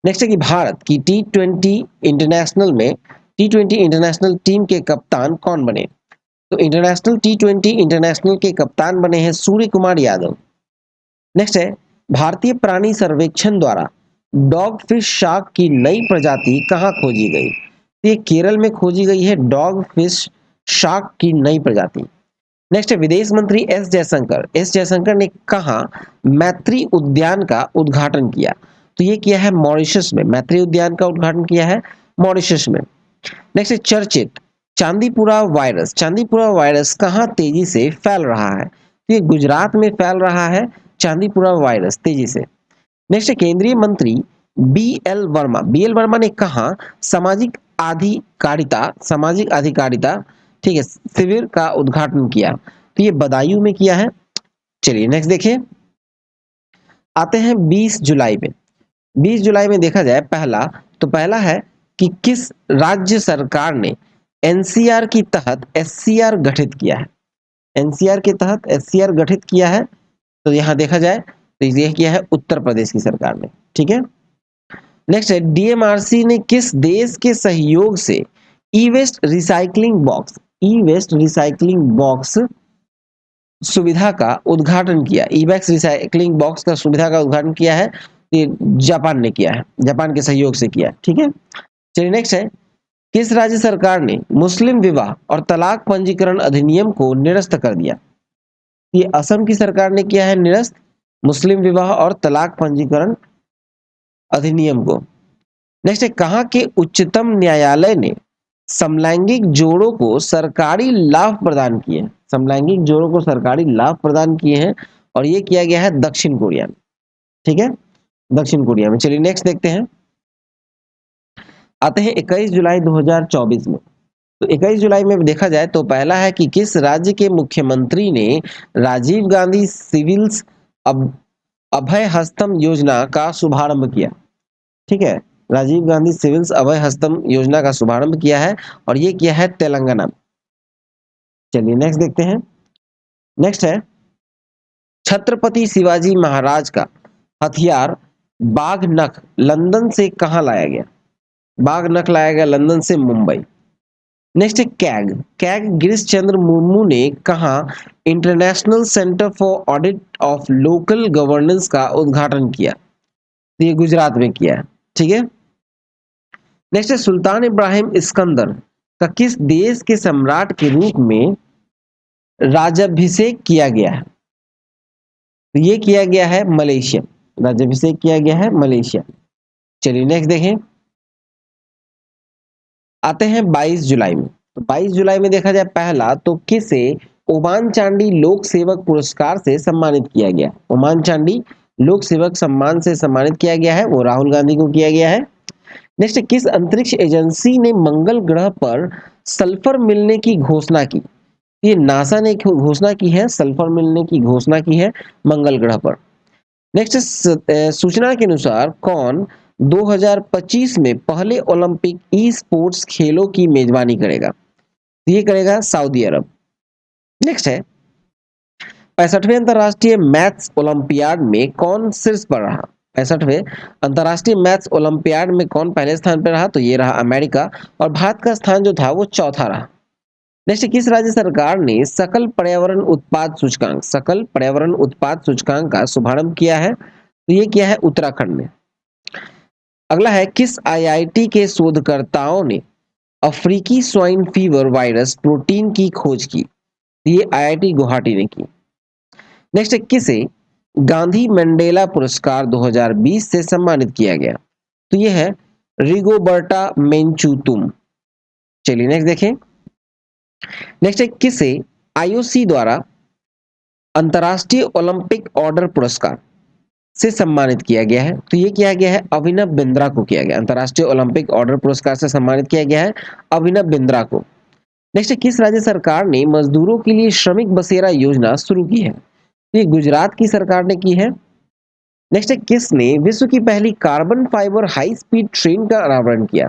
नेक्स्ट है कि भारत की टी20 इंटरनेशनल टीम के कप्तान कौन बने? तो टी20 इंटरनेशनल के कप्तान बने हैं सूर्य कुमार यादव। नेक्स्ट है भारतीय प्राणी सर्वेक्षण द्वारा डॉग फिश शार्क की नई प्रजाति कहाँ खोजी गई? ये केरल में खोजी गई है डॉग फिश शार्क की नई प्रजाति। नेक्स्ट है विदेश मंत्री एस जयशंकर ने कहा मैत्री उद्यान का उद्घाटन किया? तो ये किया है मॉरिशस में। मैत्री उद्यान का उद्घाटन किया है मॉरिशस में। नेक्स्ट है चर्चित चांदीपुरा वायरस। चांदीपुरा वायरस कहाँ तेजी से फैल रहा है? तो ये गुजरात में फैल रहा है चांदीपुरा वायरस तेजी से। नेक्स्ट है केंद्रीय मंत्री B L Verma. B L Verma ने कहा सामाजिक अधिकारिता ठीक है शिविर का उद्घाटन किया? तो ये बदायूं में किया है। चलिए नेक्स्ट देखिए, आते हैं 20 जुलाई में। 20 जुलाई में देखा जाए पहला है कि किस राज्य सरकार ने एनसीआर की तहत एससीआर गठित किया है? एनसीआर के तहत एससीआर गठित किया है, तो यहां देखा जाए तो ये किया है उत्तर प्रदेश की सरकार ने। ठीक है, नेक्स्ट है डीएमआरसी ने किस देश के सहयोग से ई वेस्ट रिसाइकलिंग बॉक्स सुविधा का उद्घाटन किया? ई वेस्ट रिसाइकलिंग बॉक्स का सुविधा का उद्घाटन किया है, ये जापान ने किया है, जापान के सहयोग से किया है। ठीक है, चलिए नेक्स्ट है किस राज्य सरकार ने मुस्लिम विवाह और तलाक पंजीकरण अधिनियम को निरस्त कर दिया? ये असम की सरकार ने किया है निरस्त मुस्लिम विवाह और तलाक पंजीकरण अधिनियम को। नेक्स्ट है कहां के उच्चतम न्यायालय ने समलैंगिक जोड़ों को सरकारी लाभ प्रदान किए हैं? समलैंगिक जोड़ों को सरकारी लाभ प्रदान किए हैं और ये किया गया है दक्षिण कोरिया में। ठीक है, दक्षिण कोरिया में। चलिए नेक्स्ट देखते हैं, आते हैं 21 जुलाई 2024 में। तो 21 जुलाई में देखा जाए तो पहला है कि किस राज्य के मुख्यमंत्री ने राजीव गांधी सिविल्स अभय हस्तम योजना का शुभारंभ किया? ठीक है, राजीव गांधी सिविल्स अभय हस्तम योजना का शुभारंभ किया है और ये किया है तेलंगाना में। चलिए नेक्स्ट देखते हैं, नेक्स्ट है छत्रपति शिवाजी महाराज का हथियार बाघ नख लंदन से कहां लाया गया? बाघ नख लाया गया लंदन से मुंबई। नेक्स्ट है कैग। कैग गिरीश चंद्र मुर्मू ने कहा international centre for audit of local governance का उद्घाटन किया? तो ये गुजरात में किया है। ठीक है, नेक्स्ट है सुल्तान इब्राहिम सिकंदर का किस देश के सम्राट के रूप में राज्याभिषेक किया गया है? तो ये किया गया है मलेशिया, राज्याभिषेक किया गया है मलेशिया। चलिए नेक्स्ट देखें, आते हैं 22 जुलाई में। तो 22 जुलाई में देखा जाए पहला तो किसे ओमान चांडी लोक सेवक पुरस्कार से सम्मानित किया गया? ओमान चांडी लोक सेवक सम्मान से सम्मानित किया गया है, वो राहुल गांधी को किया गया है। नेक्स्ट, किस अंतरिक्ष एजेंसी ने मंगल ग्रह पर सल्फर मिलने की घोषणा की? ये नासा ने घोषणा की है, सल्फर मिलने की घोषणा की है मंगल ग्रह पर। नेक्स्ट, सूचना के अनुसार कौन 2025 में पहले ओलंपिक ई स्पोर्ट्स खेलों की मेजबानी करेगा? ये करेगा सऊदी अरब। नेक्स्ट है 65वें अंतरराष्ट्रीय मैथ्स ओलंपियाड में कौन शीर्ष पर रहा? 65वें अंतरराष्ट्रीय मैथ्स ओलंपियाड में कौन पहले स्थान पर रहा? तो ये रहा अमेरिका, और भारत का स्थान जो था वो चौथा रहा। नेक्स्ट, किस राज्य सरकार ने सकल पर्यावरण उत्पाद सूचकांक का शुभारंभ किया है? तो ये किया है उत्तराखंड ने। अगला है किस आईआईटी के शोधकर्ताओं ने अफ्रीकी स्वाइन फीवर वायरस प्रोटीन की खोज की? ये आईआईटी गुवाहाटी ने की। नेक्स्ट, किसे गांधी मंडेला पुरस्कार 2020 से सम्मानित किया गया? तो ये है रिगोबर्टा मेंचुतुम। चलिए नेक्स्ट देखें, नेक्स्ट है किसे आईओसी द्वारा अंतरराष्ट्रीय ओलंपिक ऑर्डर पुरस्कार से सम्मानित किया गया है? तो ये किया गया है अभिनव बिंद्रा को किया गया, अंतरराष्ट्रीय ओलंपिक ऑर्डर पुरस्कार से सम्मानित किया गया है अभिनव बिंद्रा को। नेक्स्ट, किस राज्य सरकार ने मजदूरों के लिए श्रमिक बसेरा योजना शुरू की है? तो ये गुजरात की सरकार ने की है। नेक्स्ट है किसने विश्व की पहली carbon fibre high speed train का अनावरण किया?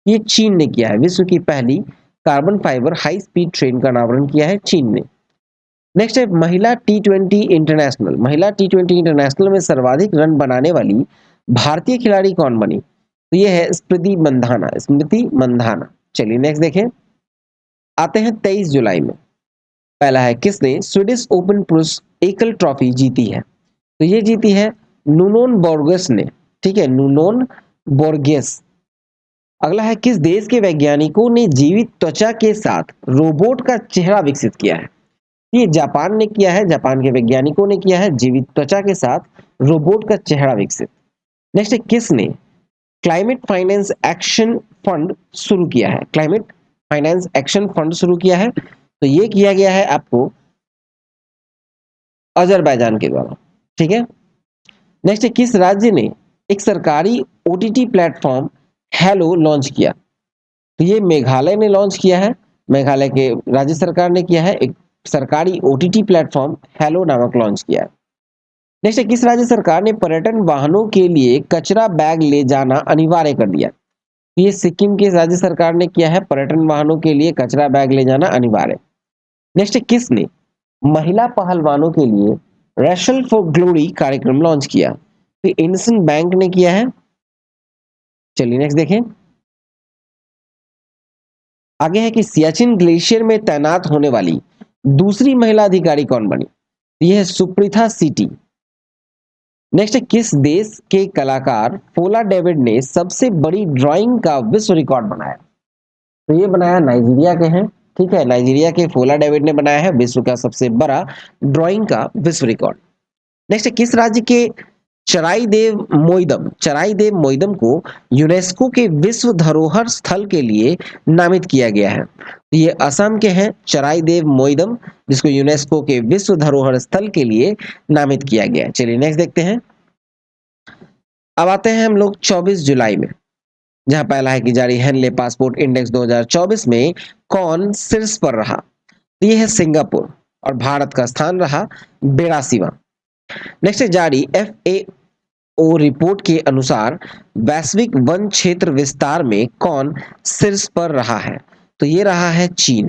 ये चीन ने किया है, विश्व की पहली carbon fibre high speed train का अनावरण किया है चीन ने। नेक्स्ट है महिला टी20 इंटरनेशनल। महिला टी20 इंटरनेशनल में सर्वाधिक रन बनाने वाली भारतीय खिलाड़ी कौन बनी? तो ये है स्मृति मंधाना। चलिए नेक्स्ट देखें, आते हैं 23 जुलाई में। पहला है किसने स्वीडिश ओपन पुरुष एकल ट्रॉफी जीती है? तो ये जीती है नुनोन बोर्गेस ने। ठीक है, नुनोन बोर्गेस। अगला है किस देश के वैज्ञानिकों ने जीवित त्वचा के साथ रोबोट का चेहरा विकसित किया है? ये जापान ने किया है, जापान के वैज्ञानिकों ने किया है जीवित त्वचा के साथ रोबोट का चेहरा विकसित। नेक्स्ट, किसने क्लाइमेट फाइनेंस एक्शन फंड शुरू किया है? क्लाइमेट फाइनेंस एक्शन फंड शुरू किया है, तो ये किया गया है आपको अजरबैजान के द्वारा, ठीक है। नेक्स्ट, किस राज्य ने एक सरकारी ओटीटी प्लेटफॉर्म हेलो लॉन्च किया? तो ये मेघालय ने लॉन्च किया है, मेघालय के राज्य सरकार ने किया है, एक सरकारी ओटीटी प्लेटफॉर्म हेलो नामक लॉन्च किया है। नेक्स्ट, किस राज्य सरकार ने पर्यटन वाहनों के लिए कचरा बैग ले जाना अनिवार्य कर दिया? तो ये सिक्किम के राज्य सरकार ने किया है, पर्यटन वाहनों के लिए कचरा बैग ले जाना अनिवार्य। नेक्स्ट, किसने महिला पहलवानों के लिए रेसल फॉर ग्लोरी कार्यक्रम लॉन्च किया? तो इंडसइंड बैंक ने किया है। चलिए नेक्स्ट देखें, आगे है कि सियाचिन ग्लेशियर में तैनात होने वाली दूसरी महिला अधिकारी कौन बनी? यह है सुप्रीथा सीटी। नेक्स्ट, किस देश के कलाकार फोला डेविड ने सबसे बड़ी ड्राइंग का विश्व रिकॉर्ड बनाया? तो ये बनाया नाइजीरिया के हैं, ठीक है, नाइजीरिया के फोला डेविड ने बनाया है विश्व का सबसे बड़ा ड्राइंग का विश्व रिकॉर्ड। नेक्स्ट, किस राज्य के चराई देव मोइदम को यूनेस्को के विश्व धरोहर स्थल के लिए नामित किया गया है? ये असम के हैं चराई देव मोइदम, जिसको यूनेस्को के विश्व धरोहर स्थल के लिए नामित किया गया है। चलिए नेक्स्ट देखते हैं। अब आते हैं हम लोग 24 जुलाई में, जहां पहला है कि जारी हेनले पासपोर्ट इंडेक्स 2024 में कौन शीर्ष पर रहा? तो ये है सिंगापुर, और भारत का स्थान रहा 82वां। नेक्स्ट है जारी FAO रिपोर्ट के अनुसार वैश्विक वन क्षेत्र विस्तार में कौन शीर्ष पर रहा है? तो ये रहा है चीन।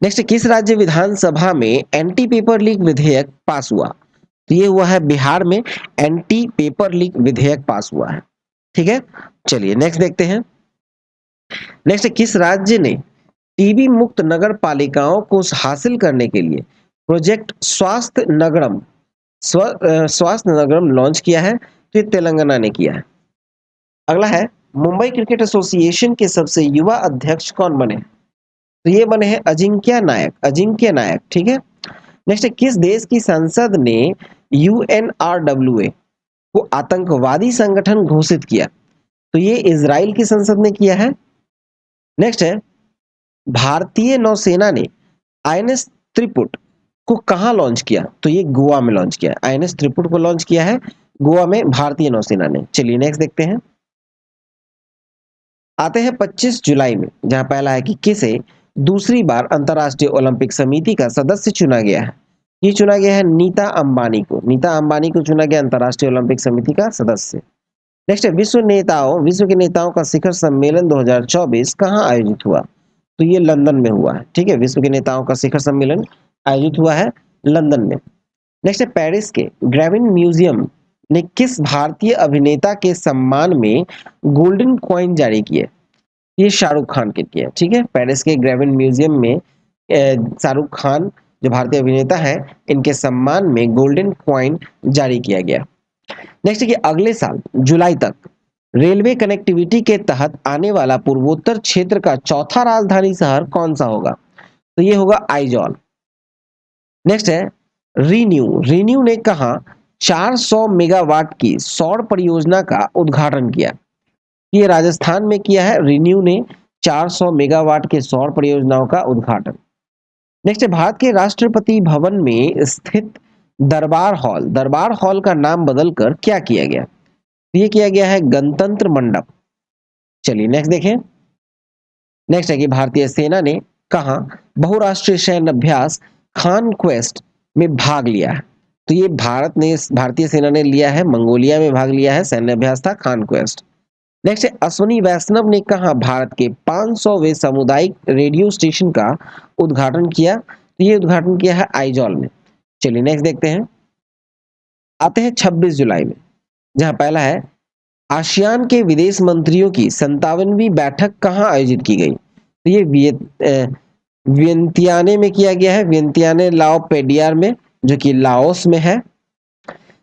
नेक्स्ट, किस राज्य विधानसभा में एंटी पेपर लीक विधेयक पास हुआ? तो ये हुआ है बिहार में, एंटी पेपर लीक विधेयक पास हुआ है, ठीक है। चलिए नेक्स्ट देखते हैं। नेक्स्ट, किस राज्य ने टीबी मुक्त नगर पालिकाओं को हासिल करने के लिए प्रोजेक्ट स्वास्थ्य नगरम लॉन्च किया है? तो ये तेलंगाना ने किया है। अगला है, मुंबई क्रिकेट एसोसिएशन के सबसे युवा अध्यक्ष कौन बने? तो ये बने हैं अजिंक्य नायक, ठीक है। नेक्स्ट, किस देश की संसद ने UNRWA को आतंकवादी संगठन घोषित किया? तो ये इजराइल की संसद ने किया है। नेक्स्ट है, भारतीय नौसेना ने INS त्रिपुट को कहां लॉन्च किया? तो ये गोवा में लॉन्च किया है, INS त्रिपुट को लॉन्च किया है गोवा में भारतीय नौसेना ने। चलिए नेक्स्ट देखते हैं। आते हैं 25 जुलाई में, जहां पहला है कि किसे दूसरी बार अंतरराष्ट्रीय ओलंपिक समिति का सदस्य चुना गया है? ये चुना गया है नीता अंबानी को चुना गया अंतरराष्ट्रीय ओलंपिक समिति का सदस्य। नेक्स्ट है, विश्व के नेताओं का शिखर सम्मेलन 2024 कहां आयोजित हुआ? तो ये लंदन में हुआ है, ठीक है, विश्व के नेताओं का शिखर सम्मेलन आयोजित हुआ है लंदन में। नेक्स्ट है, पेरिस के ग्रेविन म्यूजियम ने किस भारतीय अभिनेता के सम्मान में गोल्डन कॉइन जारी किए? ये शाहरुख खान के किए, ठीक है, पेरिस के ग्रेविन म्यूजियम में शाहरुख खान जो भारतीय अभिनेता है, इनके सम्मान में गोल्डन कॉइन जारी किया गया। नेक्स्ट है कि अगले साल जुलाई तक रेलवे कनेक्टिविटी के तहत आने वाला पूर्वोत्तर क्षेत्र का चौथा राजधानी शहर कौन सा होगा? तो ये होगा आइजॉल। नेक्स्ट है, रीन्यू ने कहा 400 मेगावाट की सौर परियोजना का उद्घाटन किया? ये राजस्थान में किया है रीन्यू ने 400 मेगावाट के सौर परियोजनाओं का उद्घाटन। नेक्स्ट है, भारत के राष्ट्रपति भवन में स्थित दरबार हॉल का नाम बदलकर क्या किया गया? ये किया गया है गणतंत्र मंडप। चलिए नेक्स्ट देखें। नेक्स्ट है कि भारतीय सेना ने कहा बहुराष्ट्रीय सैन्य अभ्यास खान क्वेस्ट में भाग लिया है? तो ये भारतीय सेना ने लिया है, मंगोलिया में भाग लिया है, सैन्य अभ्यास था खान क्वेस्ट। नेक्स्ट है, अश्वनी वैष्णव ने कहा भारत के 500वें सामुदायिक रेडियो स्टेशन का उद्घाटन किया? तो ये उद्घाटन किया है आइजॉल में। चलिए नेक्स्ट देखते हैं। आते हैं 26 जुलाई में, जहां पहला है आसियान के विदेश मंत्रियों की 57वीं बैठक कहां आयोजित की गई? तो ये वियंतियाने में किया गया है, वियंतियाने लाओ पेडियार में, जो कि लाओस में है।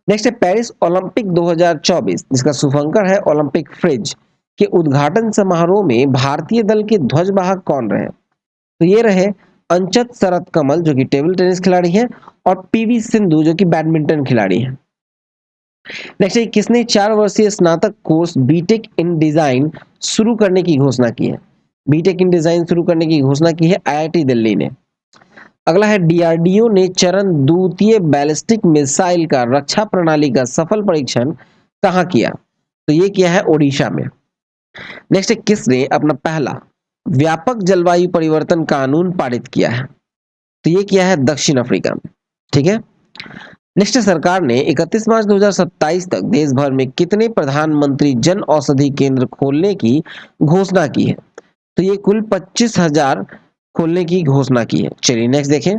नेक्स्ट है, पेरिस ओलंपिक 2024 जिसका शुभंकर है ओलंपिक फ्रिज के उद्घाटन समारोह में भारतीय दल के ध्वजवाहक कौन रहे? तो ये रहे अंचत शरत कमल, जो कि टेबल टेनिस खिलाड़ी हैं, और PV सिंधु, जो कि बैडमिंटन खिलाड़ी हैं। नेक्स्ट है किसने 4 वर्षीय स्नातक कोर्स बीटेक इन डिजाइन शुरू करने की घोषणा की है? बीटेक इन डिजाइन शुरू करने की घोषणा की है आईआईटी दिल्ली ने। अगला है डीआरडीओ ने चरण द्वितीय बैलिस्टिक मिसाइल का रक्षा प्रणाली का सफल परीक्षण कहाँ किया? तो ये किया है ओडिशा में। नेक्स्ट है किसने अपना पहला व्यापक जलवायु परिवर्तन कानून पारित किया है? तो ये किया है दक्षिण अफ्रीका में। ठीक है। नेक्स्ट सरकार ने 31 मार्च 2027 तक देश भर में कितने प्रधानमंत्री जन औषधि केंद्र खोलने की घोषणा की है? तो ये कुल 25,000 खोलने की घोषणा की है। चलिए नेक्स्ट देखें।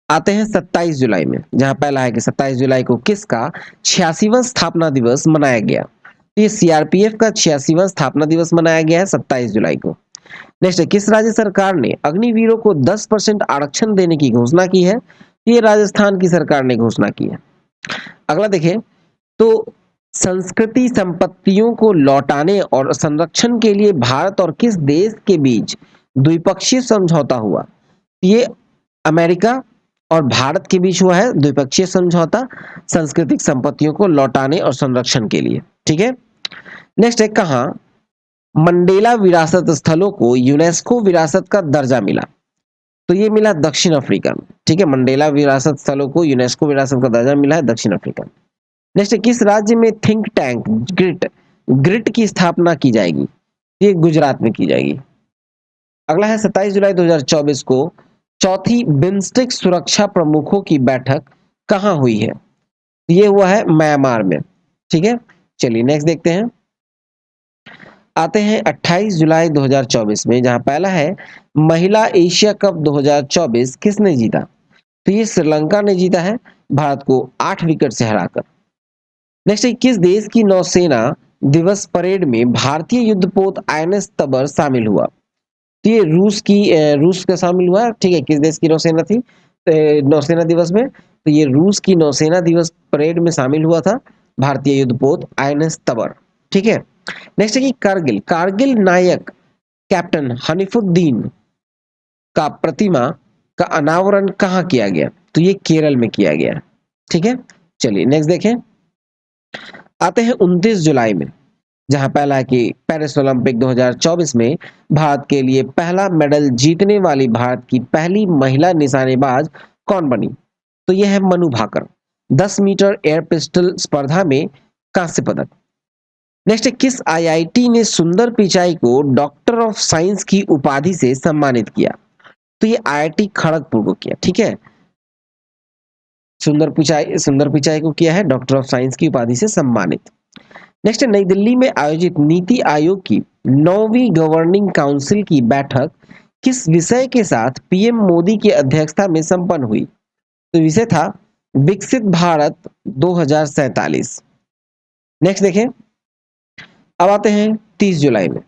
आते हैं 27 जुलाई में, जहां पहला है कि 27 जुलाई को किसका 86वां स्थापना दिवस मनाया गया? तो ये सीआरपीएफ का 86वां स्थापना दिवस मनाया गया है 27 जुलाई को। नेक्स्ट है किस राज्य सरकार ने अग्निवीरों को 10% आरक्षण देने की घोषणा की है? ये राजस्थान की सरकार ने घोषणा की है। अगला देखें तो संस्कृति संपत्तियों को लौटाने और संरक्षण के लिए भारत और किस देश के बीच द्विपक्षीय समझौता हुआ? ये अमेरिका और भारत के बीच हुआ है द्विपक्षीय समझौता सांस्कृतिक संपत्तियों को लौटाने और संरक्षण के लिए। ठीक है। नेक्स्ट है कहां मंडेला विरासत स्थलों को यूनेस्को विरासत का दर्जा मिला? तो ये मिला दक्षिण अफ्रीका में। ठीक है। मंडेला विरासत स्थलों को यूनेस्को विरासत का दर्जा मिला है दक्षिण अफ्रीका में। नेक्स्ट है किस राज्य में थिंक टैंक ग्रिट ग्रिट की स्थापना की जाएगी? ये गुजरात में की जाएगी। अगला है 27 जुलाई 2024 को चौथी बिम्स्टेक सुरक्षा प्रमुखों की बैठक कहां हुई है? ये हुआ है म्यांमार में। ठीक है। चलिए नेक्स्ट देखते हैं। आते हैं 28 जुलाई 2024 में, जहां पहला है महिला एशिया कप 2024 किसने जीता? तो ये श्रीलंका ने जीता है भारत को 8 विकेट से हराकर। नेक्स्ट है किस देश की नौसेना दिवस परेड में भारतीय युद्धपोत आईएनएस तबर शामिल हुआ? तो ये रूस का शामिल हुआ। ठीक है। किस देश की नौसेना थी नौसेना दिवस में? तो ये रूस की नौसेना दिवस परेड में शामिल हुआ था भारतीय युद्धपोत आईएनएस तबर। ठीक है। नेक्स्ट है कि कारगिल कारगिल नायक कैप्टन हनीफुद्दीन का प्रतिमा का अनावरण कहाँ किया गया? तो ये केरल में किया गया। ठीक है। चलिए नेक्स्ट देखें। आते हैं 29 जुलाई में, जहां पहला है कि पेरिस ओलंपिक 2024 में भारत के लिए पहला मेडल जीतने वाली भारत की पहली महिला निशानेबाज कौन बनी? तो यह है Manu Bhaker 10 metre air pistol स्पर्धा में कांस्य पदक। नेक्स्ट है किस आईआईटी ने सुंदर पिचाई को डॉक्टर ऑफ साइंस की उपाधि से सम्मानित किया? तो ये आईआईटी खड़गपुर को किया। ठीक है। सुंदर पिचाई को किया है डॉक्टर ऑफ साइंस की उपाधि से सम्मानित। नेक्स्ट है नई दिल्ली में आयोजित नीति आयोग की 9वीं गवर्निंग काउंसिल की बैठक किस विषय के साथ पीएम मोदी की अध्यक्षता में संपन्न हुई? तो विषय था विकसित भारत 2047। नेक्स्ट देखें। अब आते हैं 30 जुलाई में,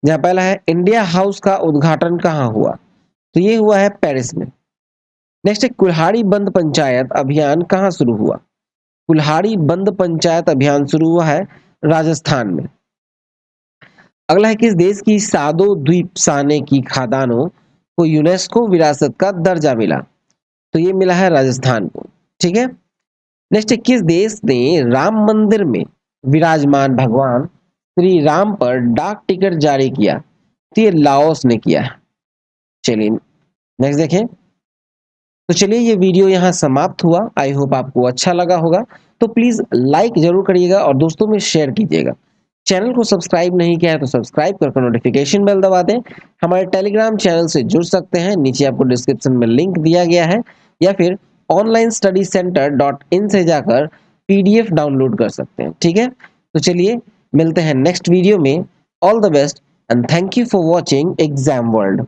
जहां पहला है इंडिया हाउस का उद्घाटन कहां हुआ? तो ये हुआ है पेरिस में। नेक्स्ट है कुल्हाड़ी बंद पंचायत अभियान कहां शुरू हुआ? कुल्हाड़ी बंद पंचायत अभियान शुरू हुआ है राजस्थान में। अगला है किस देश की सादो द्वीप साने की खादानों को यूनेस्को विरासत का दर्जा मिला? तो ये मिला है राजस्थान को। ठीक है। नेक्स्ट है किस देश ने राम मंदिर में विराजमान भगवान श्री राम पर डाक टिकट जारी किया? तो ये लाओस ने किया है। चलिए नेक्स्ट देखें। तो चलिए ये वीडियो यहाँ समाप्त हुआ। आई होप आपको अच्छा लगा होगा। तो प्लीज लाइक जरूर करिएगा और दोस्तों में शेयर कीजिएगा। चैनल को सब्सक्राइब नहीं किया है तो सब्सक्राइब करके नोटिफिकेशन बेल दबा दें। हमारे टेलीग्राम चैनल से जुड़ सकते हैं, नीचे आपको डिस्क्रिप्शन में लिंक दिया गया है, या फिर onlinestudycenter.in से जाकर पीडीएफ डाउनलोड कर सकते हैं। ठीक है। तो चलिए मिलते हैं नेक्स्ट वीडियो में। All the best and thank you for watching exam world.